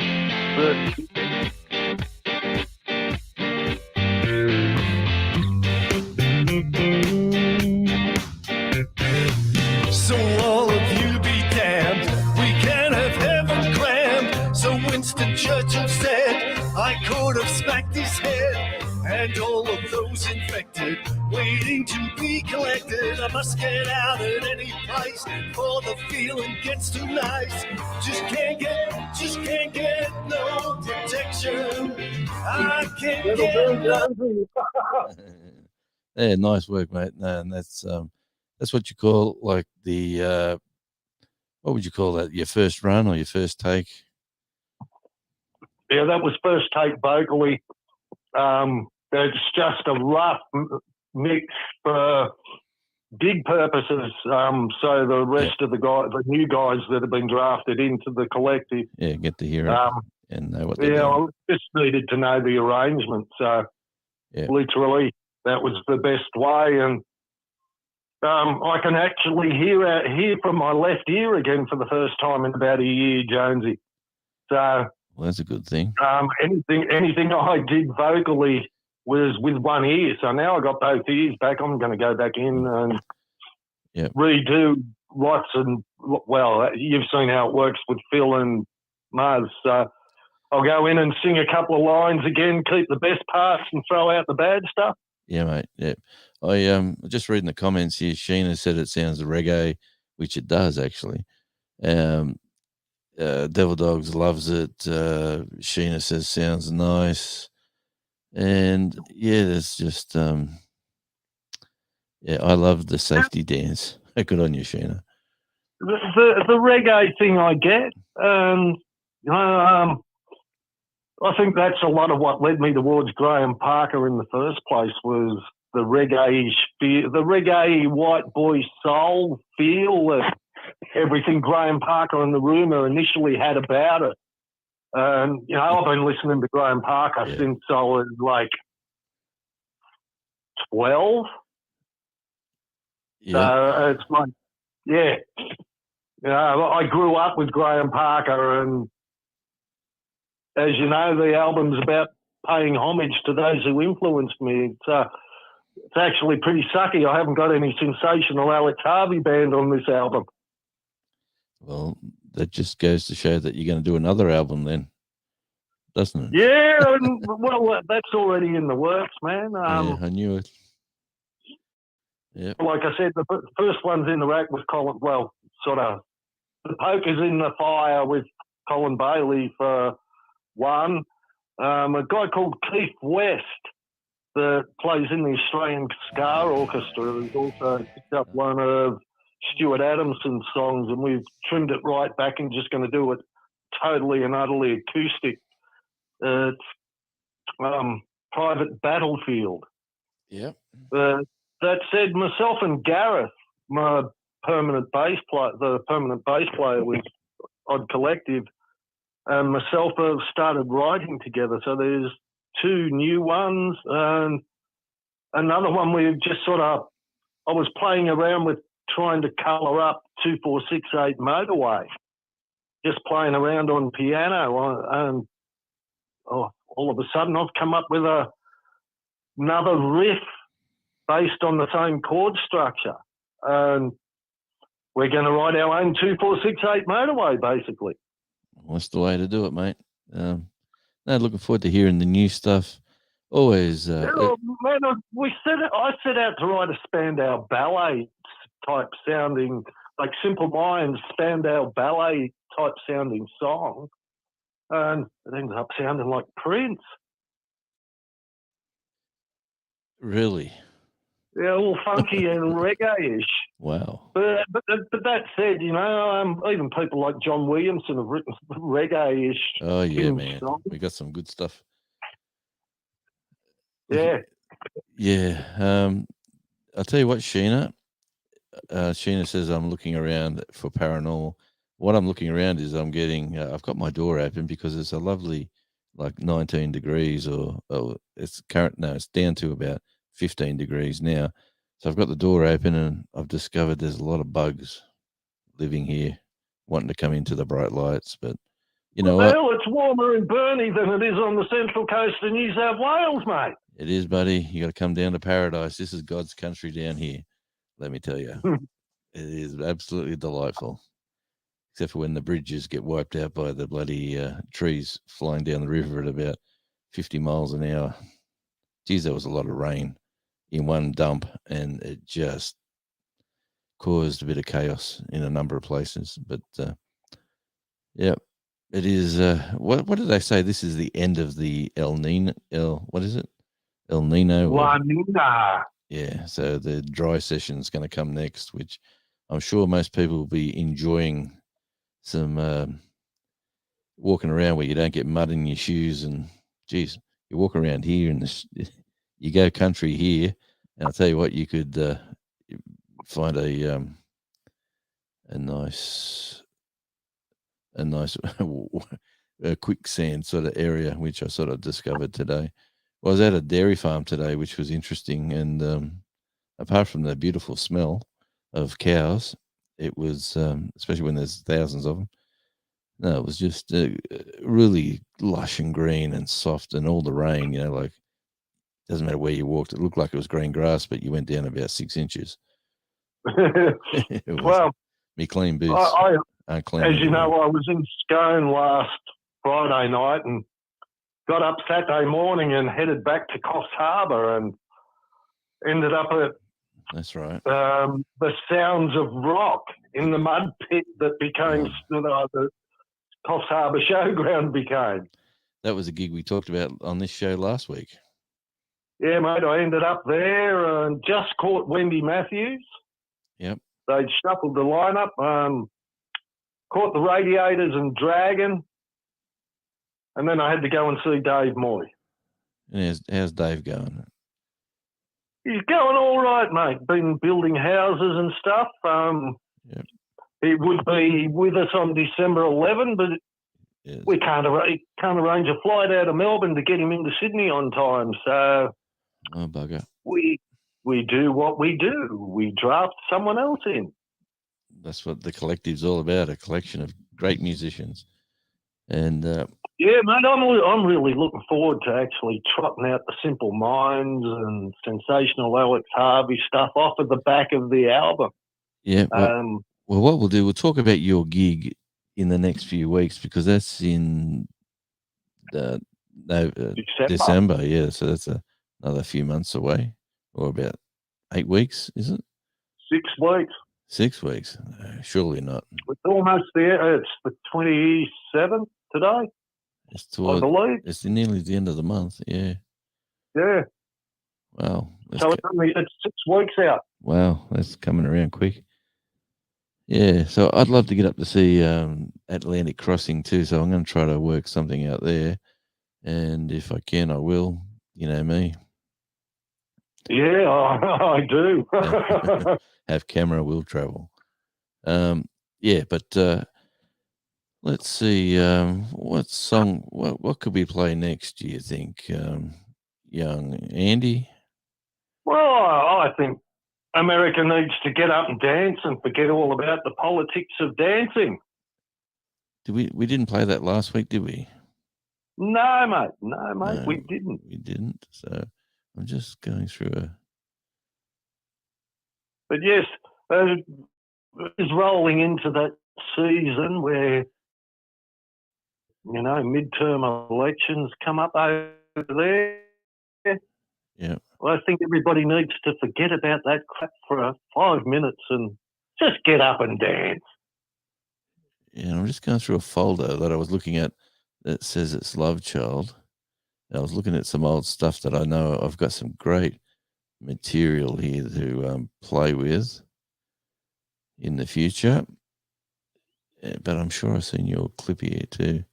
So all of you be damned, we can have heaven crammed. So Winston Churchill said, I could have smacked his head and all of those infected waiting to be collected. I must get out at any price, for the feeling gets too nice. Just can't get no protection. I can't Little get Bill no. Jonesy. Yeah, nice work, mate. No, and that's what you call like the what would you call that? Your first run or your first take? Yeah, that was first take vocally. It's just a rough mix for gig purposes. So the rest of the guys, the new guys that have been drafted into the collective, Yeah, get to hear it and know what they're yeah, doing. I just needed to know the arrangement. So Yeah. literally, that was the best way. And I can actually hear from my left ear again for the first time in about a year, Jonesy. So Well, that's a good thing. anything I did vocally was with one ear. So now I got both ears back. I'm going to go back in and redo lots. And well, you've seen how it works with Phil and Muzz. So I'll go in and sing a couple of lines again, keep the best parts and throw out the bad stuff. Yeah, mate. Yeah. I just reading the comments here. Sheena said it sounds reggae, which it does actually. Devil Dogs loves it. Sheena says sounds nice. And yeah, there's just I love the safety dance. Good on you, Sheena. The reggae thing I get, I think that's a lot of what led me towards Graham Parker in the first place was the reggae feel, the reggae white boy soul feel that everything Graham Parker and the Rumour initially had about it. I've been listening to Graham Parker since I was like 12. Yeah. So it's like, I grew up with Graham Parker, and as you know, the album's about paying homage to those who influenced me. It's actually pretty sucky. I haven't got any sensational Alex Harvey band on this album. Well, that just goes to show that you're going to do another album then, doesn't it? Yeah, well, that's already in the works, man. Yeah, I knew it. Yeah. Like I said, the first one's in the rack with Colin. Well, sort of the poker's in the fire with Colin Bailey for one. A guy called Keith West that plays in the Australian Ska Orchestra has also picked up one of Stuart Adamson's songs, and we've trimmed it right back and just going to do it totally and utterly acoustic. It's Private Battlefield. Yeah. That said, myself and Gareth, my permanent bass player with Odd Collective, and myself have started writing together. So there's two new ones, and another one we've just I was playing around with trying to colour up 2468 Motorway, just playing around on piano, and all of a sudden I've come up with another riff based on the same chord structure, and we're going to write our own 2468 Motorway, basically. Well, that's the way to do it, mate. Looking forward to hearing the new stuff. Always. Man, I set out to write a Spandau Ballet type sounding, like Simple Minds Spandau Ballet type sounding song, and it ended up sounding like Prince. Really? Yeah, all funky and reggae-ish. Wow. But that said, even people like John Williamson have written reggae-ish. Oh, yeah, man. We got some good stuff. Yeah. Yeah. I'll tell you what, Sheena. Sheena says I'm looking around for paranormal. What I'm looking around is I'm getting, I've got my door open because it's a lovely, like 19 degrees it's down to about 15 degrees now. So I've got the door open and I've discovered there's a lot of bugs living here wanting to come into the bright lights. But you know what? Well, it's warmer in Burnie than it is on the central coast of New South Wales, mate. It is, buddy. You got to come down to paradise. This is God's country down here. Let me tell you. It is absolutely delightful. Except for when the bridges get wiped out by the bloody trees flying down the river at about 50 miles an hour. geez, there was a lot of rain in one dump, and it just caused a bit of chaos in a number of places. But yeah, it is. What did they say? This is the end of the El Nino. What is it? El Nino. La Nina. Yeah, so the dry session is going to come next, which I'm sure most people will be enjoying some walking around where you don't get mud in your shoes. And geez, you walk around here and you go country here, and I'll tell you what, you could find a nice a quicksand sort of area, which I sort of discovered today. Well, I was at a dairy farm today, which was interesting, and apart from the beautiful smell of cows, it was especially when there's thousands of them. No, it was just really lush and green and soft, and all the rain, like doesn't matter where you walked, it looked like it was green grass, but you went down about 6 inches. It was Well, me clean boots. Aren't clean as you anymore. know, I was in Scone last Friday night and got up Saturday morning and headed back to Coffs Harbour and ended up at That's right. the Sounds of Rock in the mud pit that became the Coffs Harbour Showground became. That was a gig we talked about on this show last week. Yeah, mate, I ended up there and just caught Wendy Matthews. Yep. They'd shuffled the lineup, caught the Radiators and Dragon, and then I had to go and see Dave Moy. And how's Dave going? He's going all right, mate. Been building houses and stuff. Yep. He would be with us on December 11, but Yes. we can't arrange a flight out of Melbourne to get him into Sydney on time. So Oh, bugger. we do what we do. We draft someone else in. That's what the collective's all about, a collection of great musicians. And Yeah, mate, I'm really looking forward to actually trotting out the Simple Minds and Sensational Alex Harvey stuff off of the back of the album. yeah, well, what we'll do, we'll talk about your gig in the next few weeks, because that's in December. Yeah, so that's another few months away, or about 8 weeks, is it? 6 weeks. 6 weeks? Surely not. It's almost there. It's the 27th today, I believe. It's nearly the end of the month. Yeah. Yeah. Wow. So it's 6 weeks out. Wow, that's coming around quick. Yeah, so I'd love to get up to see Atlantic Crossing too, so I'm going to try to work something out there, and if I can, I will. You know me. Yeah, I do. Have camera, will travel. Yeah, but let's see. What song? What could we play next? Do you think, young Andy? Well, I think America needs to get up and dance and forget all about the politics of dancing. Did we didn't play that last week, did we? No, mate. No, we No, didn't. We didn't. So I'm just going through But yes, it's rolling into that season where, midterm elections come up over there. Yeah. Well, I think everybody needs to forget about that crap for 5 minutes and just get up and dance. Yeah, I'm just going through a folder that I was looking at that says it's Love Child. And I was looking at some old stuff that I know I've got some great material here to play with in the future. But I'm sure I've seen your clip here too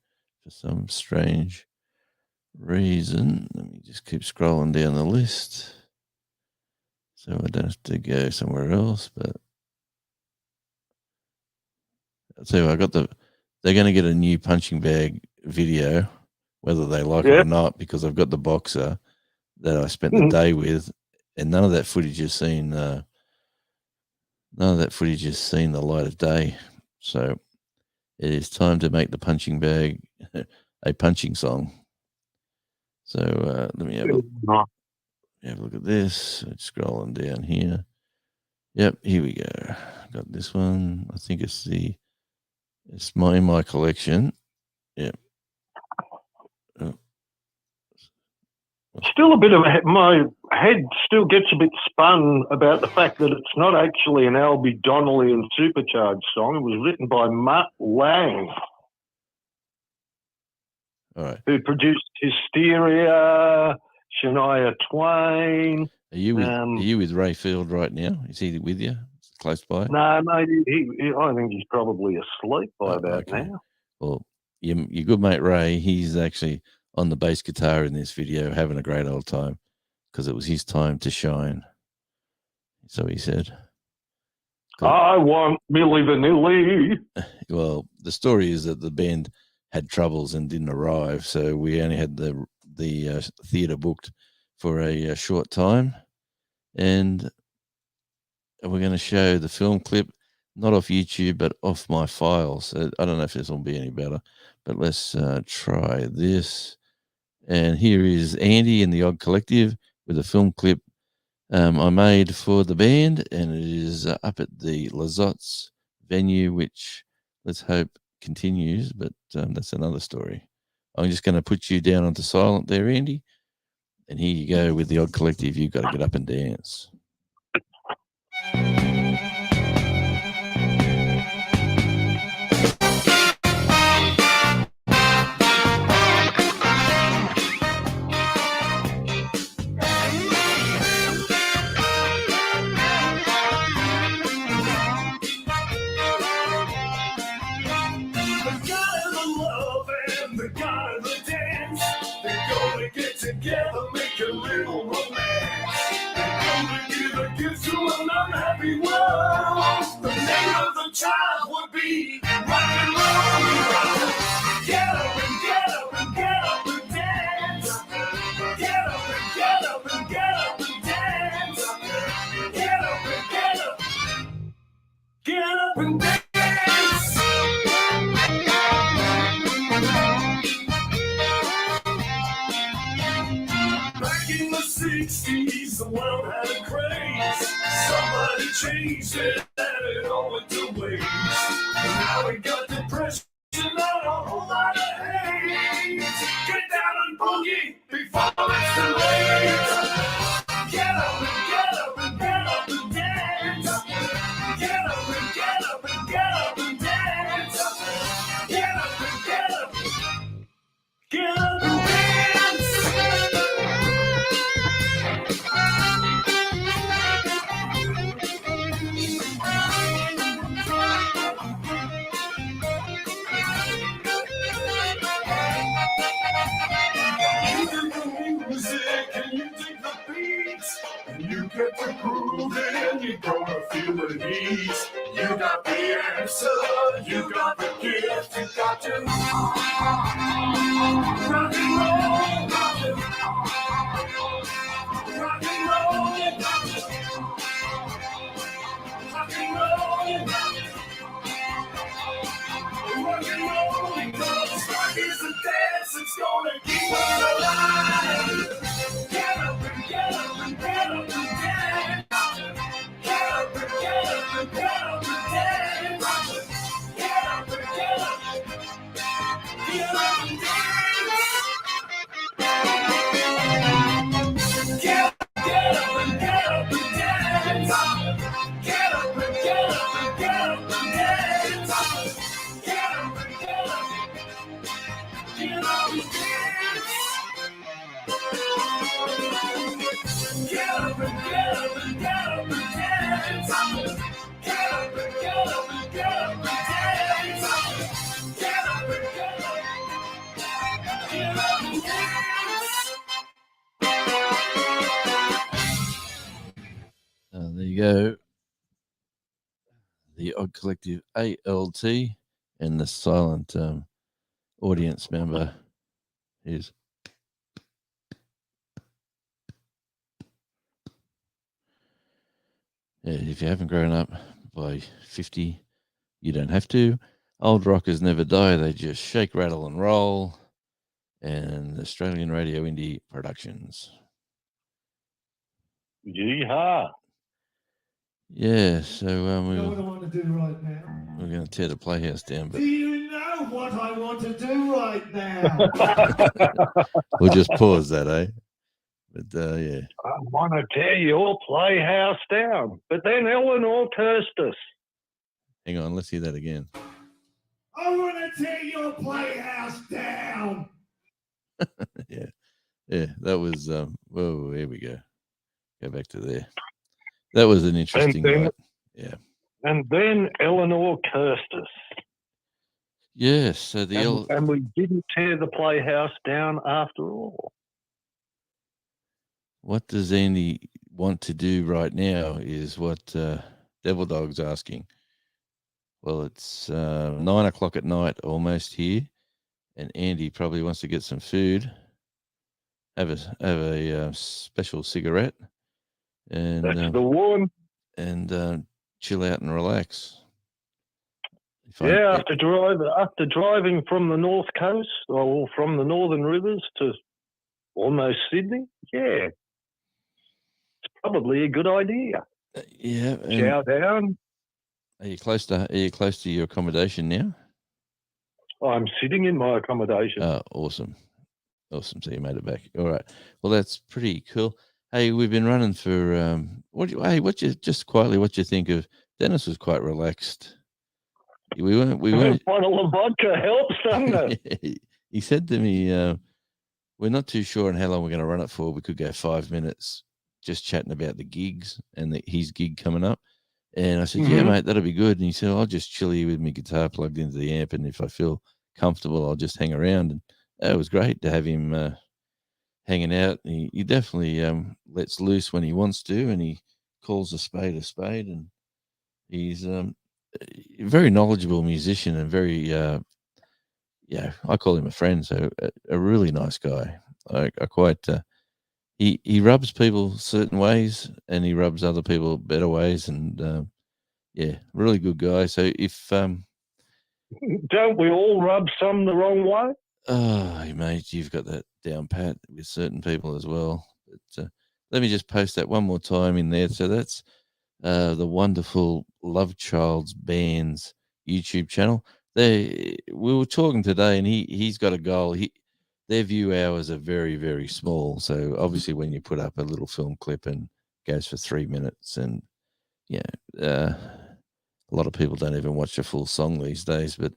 for some strange reason. Let me just keep scrolling down the list so I don't have to go somewhere else. But I'll tell you what, they're going to get a new Punching Bag video, whether they like it or not, because I've got the boxer that I spent the day with, and none of that footage has seen the light of day. So it is time to make the Punching Bag a punching song. So let me have a look at this. It's scrolling down here. Yep, here we go. Got this one. I think it's in my collection. Yep. Oh. Still a bit of my head still gets a bit spun about the fact that it's not actually an Albie Donnelly and Supercharged song. It was written by Mutt Lang, All right. who produced Hysteria, Shania Twain. Are you with Ray Field right now? Is he with you? Close by? No, mate, I think he's probably asleep by about now. Well, your good mate Ray, he's actually on the bass guitar in this video, having a great old time because it was his time to shine. So he said. I want Milli Vanilli. Well, the story is that the band had troubles and didn't arrive, so we only had the theatre booked for a short time, and we're going to show the film clip, not off YouTube, but off my files. I don't know if this will be any better, but let's try this. And here is Andy in the Odd Collective with a film clip I made for the band, and it is up at the Lizottes venue, which let's hope continues, but that's another story. I'm just going to put you down onto silent there, Andy, and here you go with the Odd Collective. You've got to get up and dance. Together, make a little romance. They're gonna give a gift to an unhappy world. The name of the child would be rock and roll. Get up and get up and get up and dance. Get up and get up and get up and dance. Get up and get up. Get up and dance. In the 60s, the world had a craze. Somebody changed it and it all went to waste. Now we got depression and a whole lot of hate. Get down and boogie before it's too late. Get up and get up and get up and dance. Get up and get up and get up and dance. Get up and get up. Get up and dance. You get to groove and you're gonna feel the heat. You got the answer, you got the gift, you got to rock and roll, rock and roll, rock and roll, rock and roll, because rock is a dance that's gonna keep us alive. Get up and get up and get up and dance. Get up and get up and get up and dance. Get up and get up. Get up and dance. Get up and get up and get up and dance. Get up and get up and get up and dance. Get up and get up. Get up and dance. Get up and get up and get up and dance. Get up and get up and get up and dance. Get up and get up. Get up and dance. There you go. The Odd Collective ALT and the silent audience member is. Yeah, if you haven't grown up by 50, you don't have to. Old rockers never die. They just shake, rattle, and roll. And Australian Radio Indie Productions. Yeehaw. Yeah, so You know what I want to do right now? we're going to tear the playhouse down, but Do you know what I want to do right now? we'll just pause that, eh? But yeah, I want to tear your playhouse down. But then Eleanor cursed us. hang on, let's hear that again. I want to tear your playhouse down. Yeah, that was whoa, here we go. Go back to there. That was an interesting then- night. Yeah. And then Eleanor cursed us. Yes, so the And we didn't tear the playhouse down after all. what does Andy want to do right now is what Devil Dog's asking. Well, it's 9 o'clock at night almost here, and Andy probably wants to get some food, have a special cigarette, and That's the one. and chill out and relax. Yeah, after driving from the north coast or from the northern rivers to almost Sydney, yeah, it's probably a good idea. Yeah. Chow down. Are you close to your accommodation now? I'm sitting in my accommodation. Oh, awesome. So you made it back. All right. Well, that's pretty cool. Hey, we've been running for what you think of Dennis? Was quite relaxed. We weren't A bottle of vodka helps, doesn't it? He said to me, we're not too sure on how long we're going to run it for. We could go 5 minutes just chatting about the gigs and his gig coming up. And I said, yeah, mate, that'll be good. And he said, I'll just chill here with my guitar plugged into the amp. And if I feel comfortable, I'll just hang around. And it was great to have him hanging out. He definitely lets loose when he wants to, and he calls a spade a spade. And he's a very knowledgeable musician and very, I call him a friend. So a really nice guy. I quite, he rubs people certain ways and he rubs other people better ways. And really good guy. So if, don't we all rub some the wrong way? oh, mate, you've got that down pat with certain people as well. But let me just post that one more time in there. So that's the wonderful Love Child's Band's YouTube channel. We were talking today, and he's got a goal. Their view hours are very, very small. So obviously, when you put up a little film clip and goes for 3 minutes, and a lot of people don't even watch a full song these days. But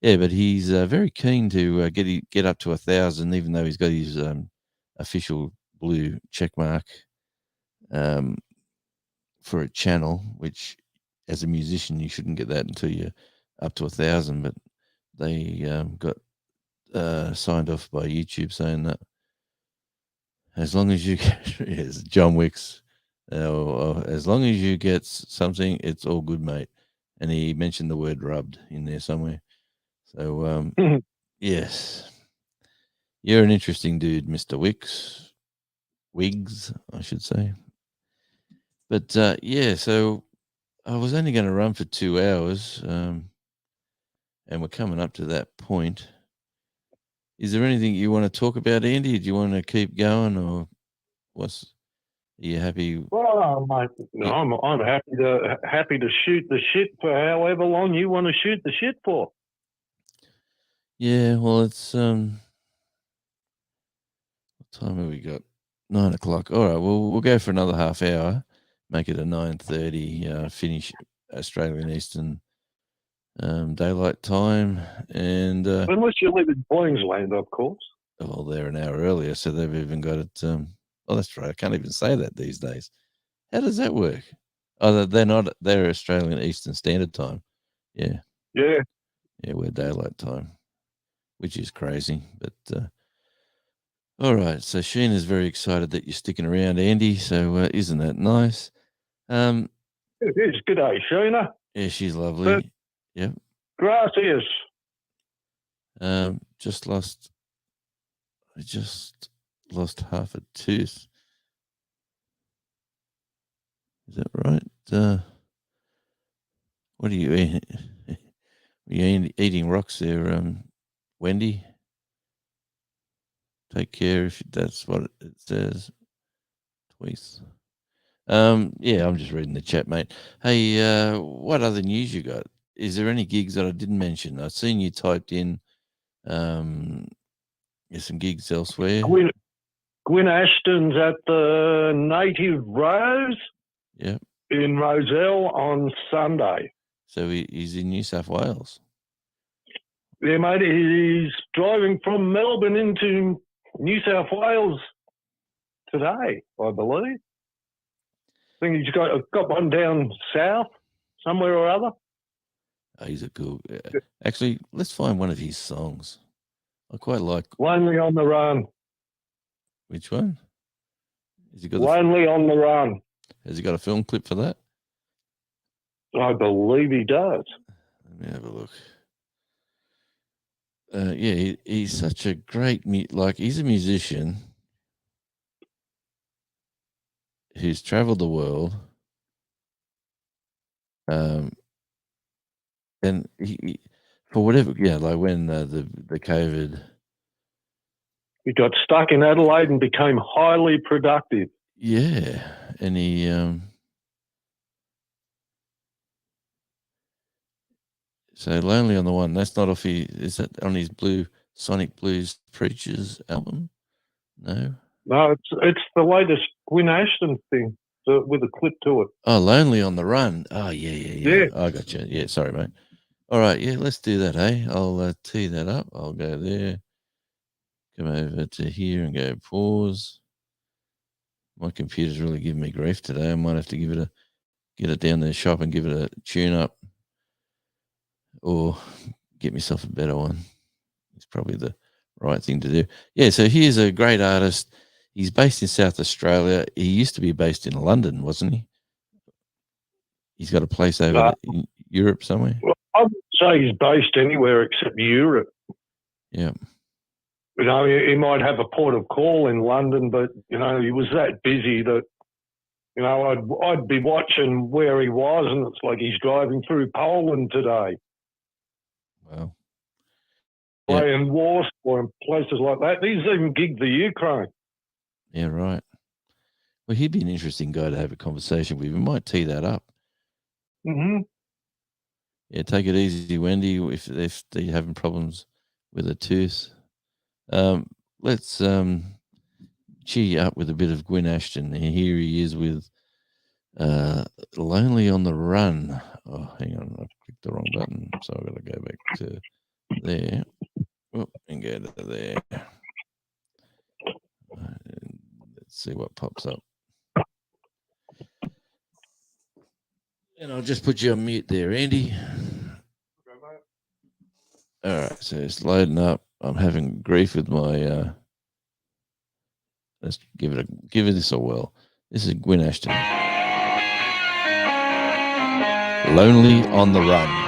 he's very keen to get up to 1,000, even though he's got his official blue check mark for a channel, which as a musician, you shouldn't get that until you're up to 1,000. But they got signed off by YouTube saying that as long as you get, yes, John Wicks, as long as you get something, it's all good, mate. And he mentioned the word rubbed in there somewhere. So, yes, you're an interesting dude, Mr. Wiggs, I should say. But so I was only going to run for 2 hours, and we're coming up to that point. Is there anything you want to talk about, Andy? Do you want to keep going, or are you happy? Well, mate, no, I'm happy to shoot the shit for however long you want to shoot the shit for. Yeah, well, it's what time have we got? 9 o'clock. All right, well, we'll go for another half hour. Make it a 9:30 finish Australian Eastern Daylight Time, and Unless you live in Queensland, of course. well, they're an hour earlier, so they've even got it. Oh, that's right. I can't even say that these days. How does that work? Oh, they're not. They're Australian Eastern Standard Time. Yeah. Yeah. Yeah, we're daylight time, which is crazy. But all right. So Sheena's very excited that you're sticking around, Andy. So isn't that nice? It is. Good day, Sheena. Yeah, she's lovely. Yep. Gracias. I just lost half a tooth. Is that right? What are you eating? Are you eating rocks there, Wendy? Take care if that's what it says. Twice. Yeah, I'm just reading the chat, mate. Hey, what other news you got? Is there any gigs that I didn't mention? I've seen you typed in some gigs elsewhere. Gwyn Ashton's at the Native Rose Yep. in Roselle on Sunday. So he's in New South Wales. Yeah, mate, he's driving from Melbourne into New South Wales today, I believe. I think he's got one down south, somewhere or other. Oh, he's a cool. Actually, let's find one of his songs. I quite like. Lonely on the Run. Which one? Has he got? Lonely on the Run. Has he got a film clip for that? I believe he does. Let me have a look. Yeah, he's such a great he's a musician who's traveled the world. And he for whatever, like when the COVID, He got stuck in Adelaide and became highly productive. yeah, and he so Lonely on the One. That's not off. Is that on his Sonic Blues Preachers album? No. No, it's the latest Gwyn Ashton thing with a clip to it. Oh, Lonely on the Run. Oh, yeah. I got you. Yeah, sorry, mate. All right, yeah, let's do that, hey? I'll tee that up. I'll go there. Come over to here and go pause. My computer's really giving me grief today. I might have to get it down to the shop and give it a tune up, or get myself a better one. It's probably the right thing to do. Yeah, so here's a great artist. He's based in South Australia. He used to be based in London, wasn't he? He's got a place over in Europe somewhere. Well, I would say he's based anywhere except Europe. Yeah. You know, he might have a port of call in London, but, you know, he was that busy that, you know, I'd be watching where he was, and it's like he's driving through Poland today. Wow. Playing Warsaw and places like that. He's even gigged the Ukraine. Yeah, right. Well, he'd be an interesting guy to have a conversation with. We might tee that up. Mm-hmm. Yeah, take it easy, Wendy, if they're having problems with a tooth. Let's cheer you up with a bit of Gwyn Ashton. And here he is with Lonely on the Run. Oh, hang on, I clicked the wrong button, so I've got to go back to there. Oh, and go to there. Let's see what pops up. And I'll just put you on mute there, Andy. All right, so it's loading up. I'm having grief with my. Let's give it this a whirl. This is Gwyn Ashton. Lonely on the Run.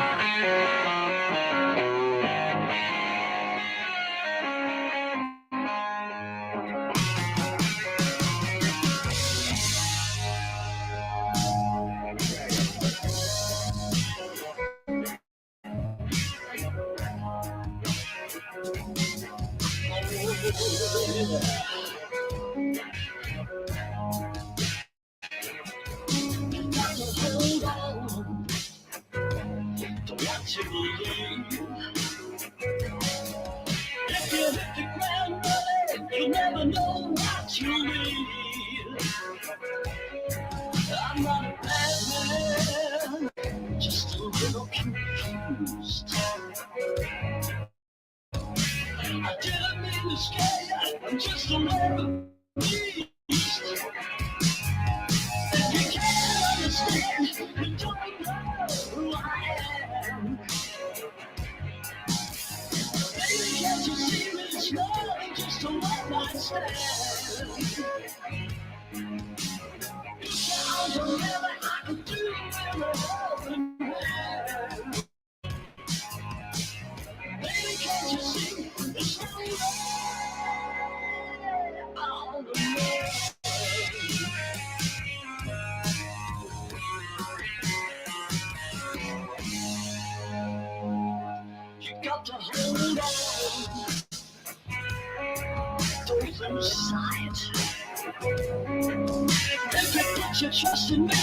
Trust in me,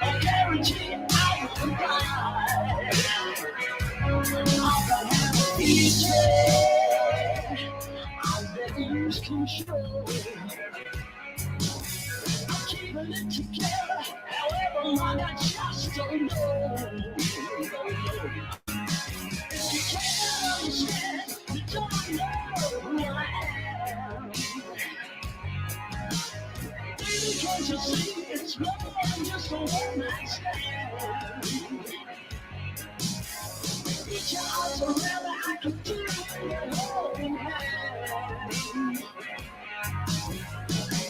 I guarantee I will provide. I'll have easy, I'll let you lose control. keeping it together. However long, I just don't know. If you can't understand, you don't know who I am. Baby, can't you see it's more than just a one-night stand? Put your arms around me, I can feel it holding hand.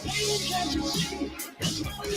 Baby, can't you see it's more than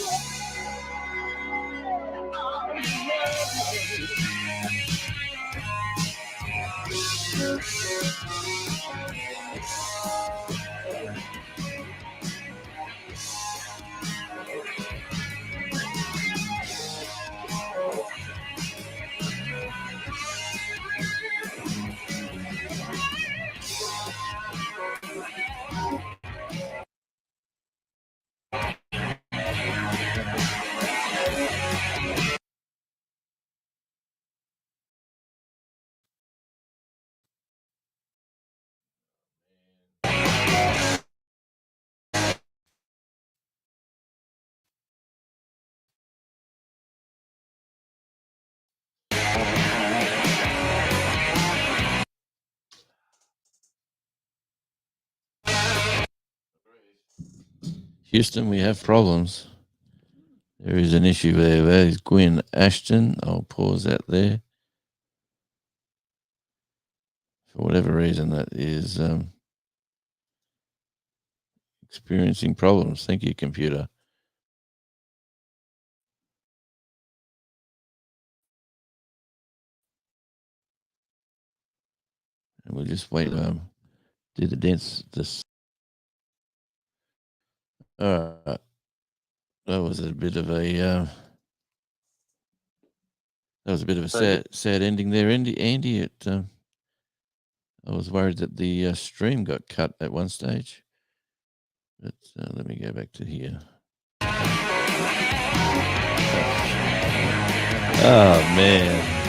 Houston, we have problems. There is an issue there. There's Gwyn Ashton. I'll pause that there. For whatever reason, that is experiencing problems. Thank you, computer. And we'll just wait. Do the dance. This. All right. That was a bit of a. That was a bit of a sad ending there, Andy. I was worried that the stream got cut at one stage, but let me go back to here. Oh man.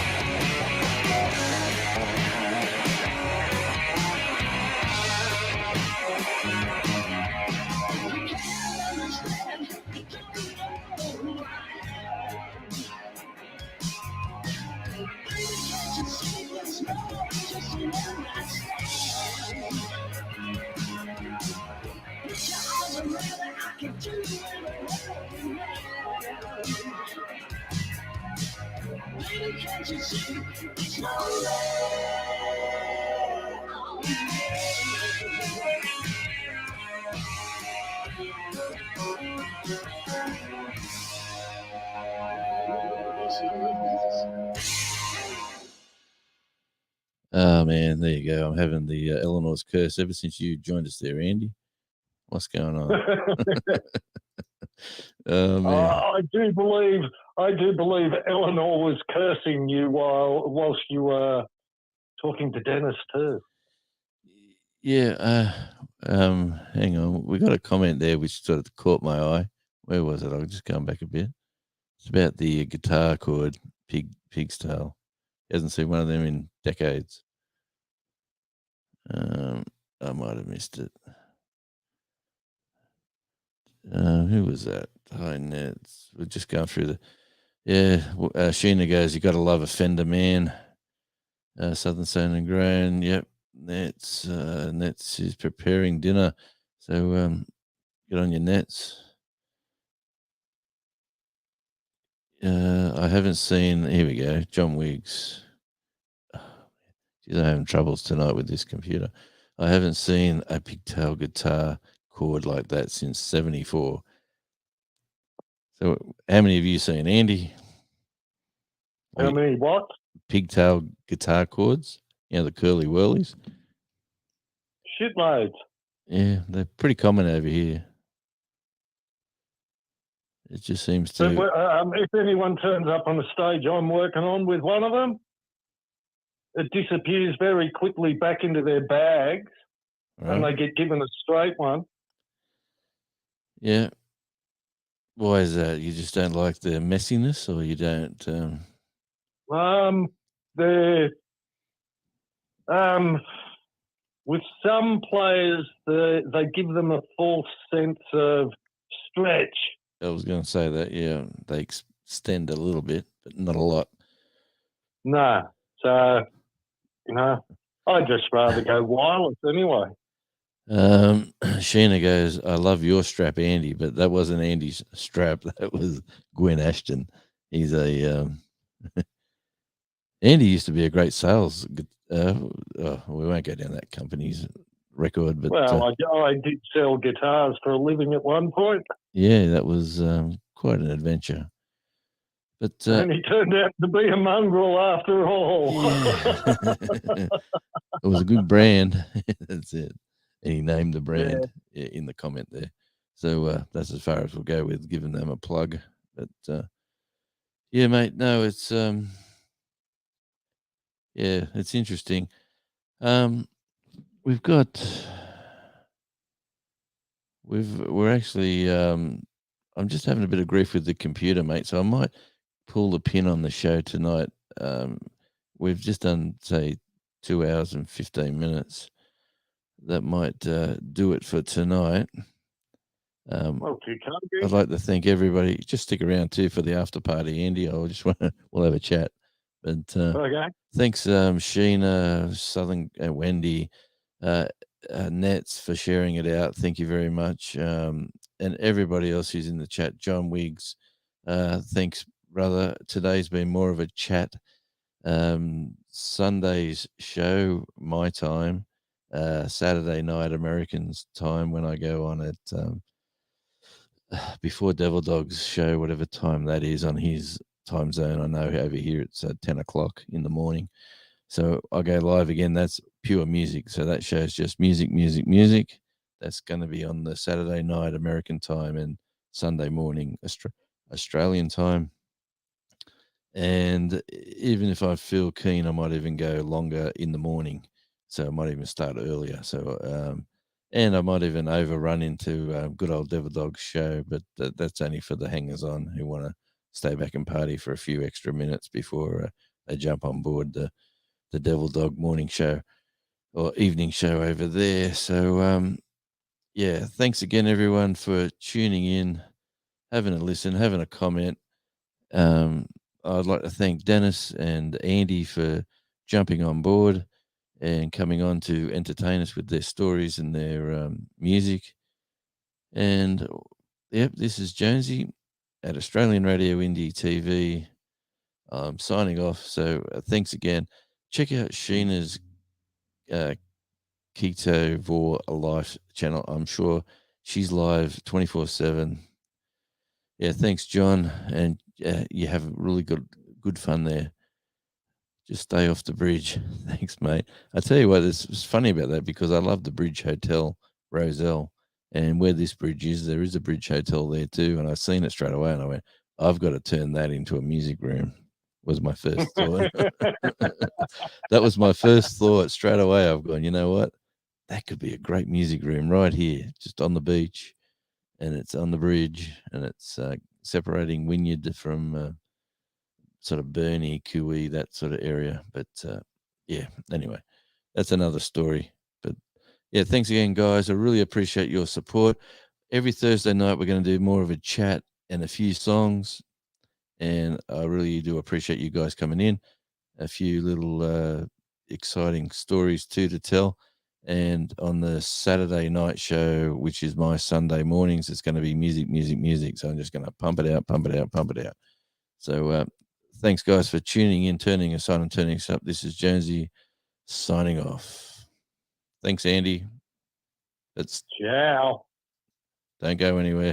Oh man, there you go. I'm having the Eleanor's curse ever since you joined us there, Andy. What's going on? Oh man. I do believe Eleanor was cursing you whilst you were talking to Dennis too. Yeah. Hang on. We got a comment there which sort of caught my eye. Where was it? I'll just come back a bit. It's about the guitar chord, Pig's Tail. He hasn't seen one of them in decades. I might have missed it. Who was that? Hi, Nets. We're just going through the. Yeah, Sheena goes, you got to love a Fender man. Southern Stone and Grain. Yep. Nets is preparing dinner. So get on your Nets. I haven't seen. Here we go. John Wiggs. Geez, I'm having troubles tonight with this computer. I haven't seen a pigtail guitar chord like that since '74. So, how many of you seen, Andy? How many what? Pigtail guitar chords. You know, the curly whirlies. Shitloads. Yeah, they're pretty common over here. It just seems to. If anyone turns up on the stage I'm working on with one of them, it disappears very quickly back into their bags, and they get given a straight one. Yeah. Why is that? You just don't like the messiness, or you don't? They're with some players, they give them a false sense of stretch I was going to say that. Yeah, they extend a little bit, but not a lot. No. So, I'd just rather go wireless anyway. Sheena goes, I love your strap, Andy, but that wasn't Andy's strap. That was Gwen Ashton. He's a Andy used to be a great sales. We won't go down that company's record, but Well, I did sell guitars for a living at one point, yeah, that was quite an adventure. But and he turned out to be a mongrel after all. it was a good brand. That's it. And he named the brand in the comment there. So that's as far as we'll go with giving them a plug. But yeah, mate, no, it's it's interesting. We're actually I'm just having a bit of grief with the computer, mate. So I might pull the pin on the show tonight. We've just done, say, 2 hours and 15 minutes. That might do it for tonight. I'd like to thank everybody. Just stick around too for the after party, Andy. I just want we'll have a chat. But Okay. thanks, Sheena, Southern, Wendy, Nets for sharing it out. Thank you very much, and everybody else who's in the chat. John Wiggs, thanks, brother. Today's been more of a chat. Sunday's show, my time. Saturday night Americans time when I go on at before Devil Dog's show, whatever time that is on his time zone. I know over here it's 10 o'clock in the morning. So I go live again. That's pure music. So that show's just music. That's going to be on the Saturday night American time and Sunday morning Australian time. And even if I feel keen, I might even go longer in the morning. So I might even start earlier. So, and I might even overrun into good old Devil Dog's show, but that's only for the hangers on who want to stay back and party for a few extra minutes before they jump on board the Devil Dog morning show or evening show over there. So, yeah, thanks again, everyone, for tuning in, having a listen, having a comment. I'd like to thank Dennis and Andy for jumping on board and coming on to entertain us with their stories and their music. And yep, this is Jonesy at Australian Radio Indie TV. I'm signing off. So thanks again. Check out Sheena's Keto Vor Life channel. I'm sure she's live 24/7. Yeah, thanks, John. And you have really good fun there. Just stay off the bridge. Thanks, mate. I tell you what, it's funny about that because I love the Bridge Hotel, Roselle. And where this bridge is, there is a Bridge Hotel there too. And I seen it straight away and I went, I've got to turn that into a music room, was my first thought. That was my first thought straight away. I've gone, you know what? That could be a great music room right here, just on the beach. And it's on the bridge and it's separating Wynyard from sort of Burnie, Cooey, that sort of area. But yeah, anyway, that's another story. But yeah, thanks again, guys. I really appreciate your support. Every Thursday night, we're going to do more of a chat and a few songs. And I really do appreciate you guys coming in. A few little exciting stories too to tell. And on the Saturday night show, which is my Sunday mornings, it's going to be music. So I'm just going to pump it out. So thanks, guys, for tuning in, turning us on and turning us up. This is Jonesy signing off. Thanks, Andy. Ciao. Don't go anywhere.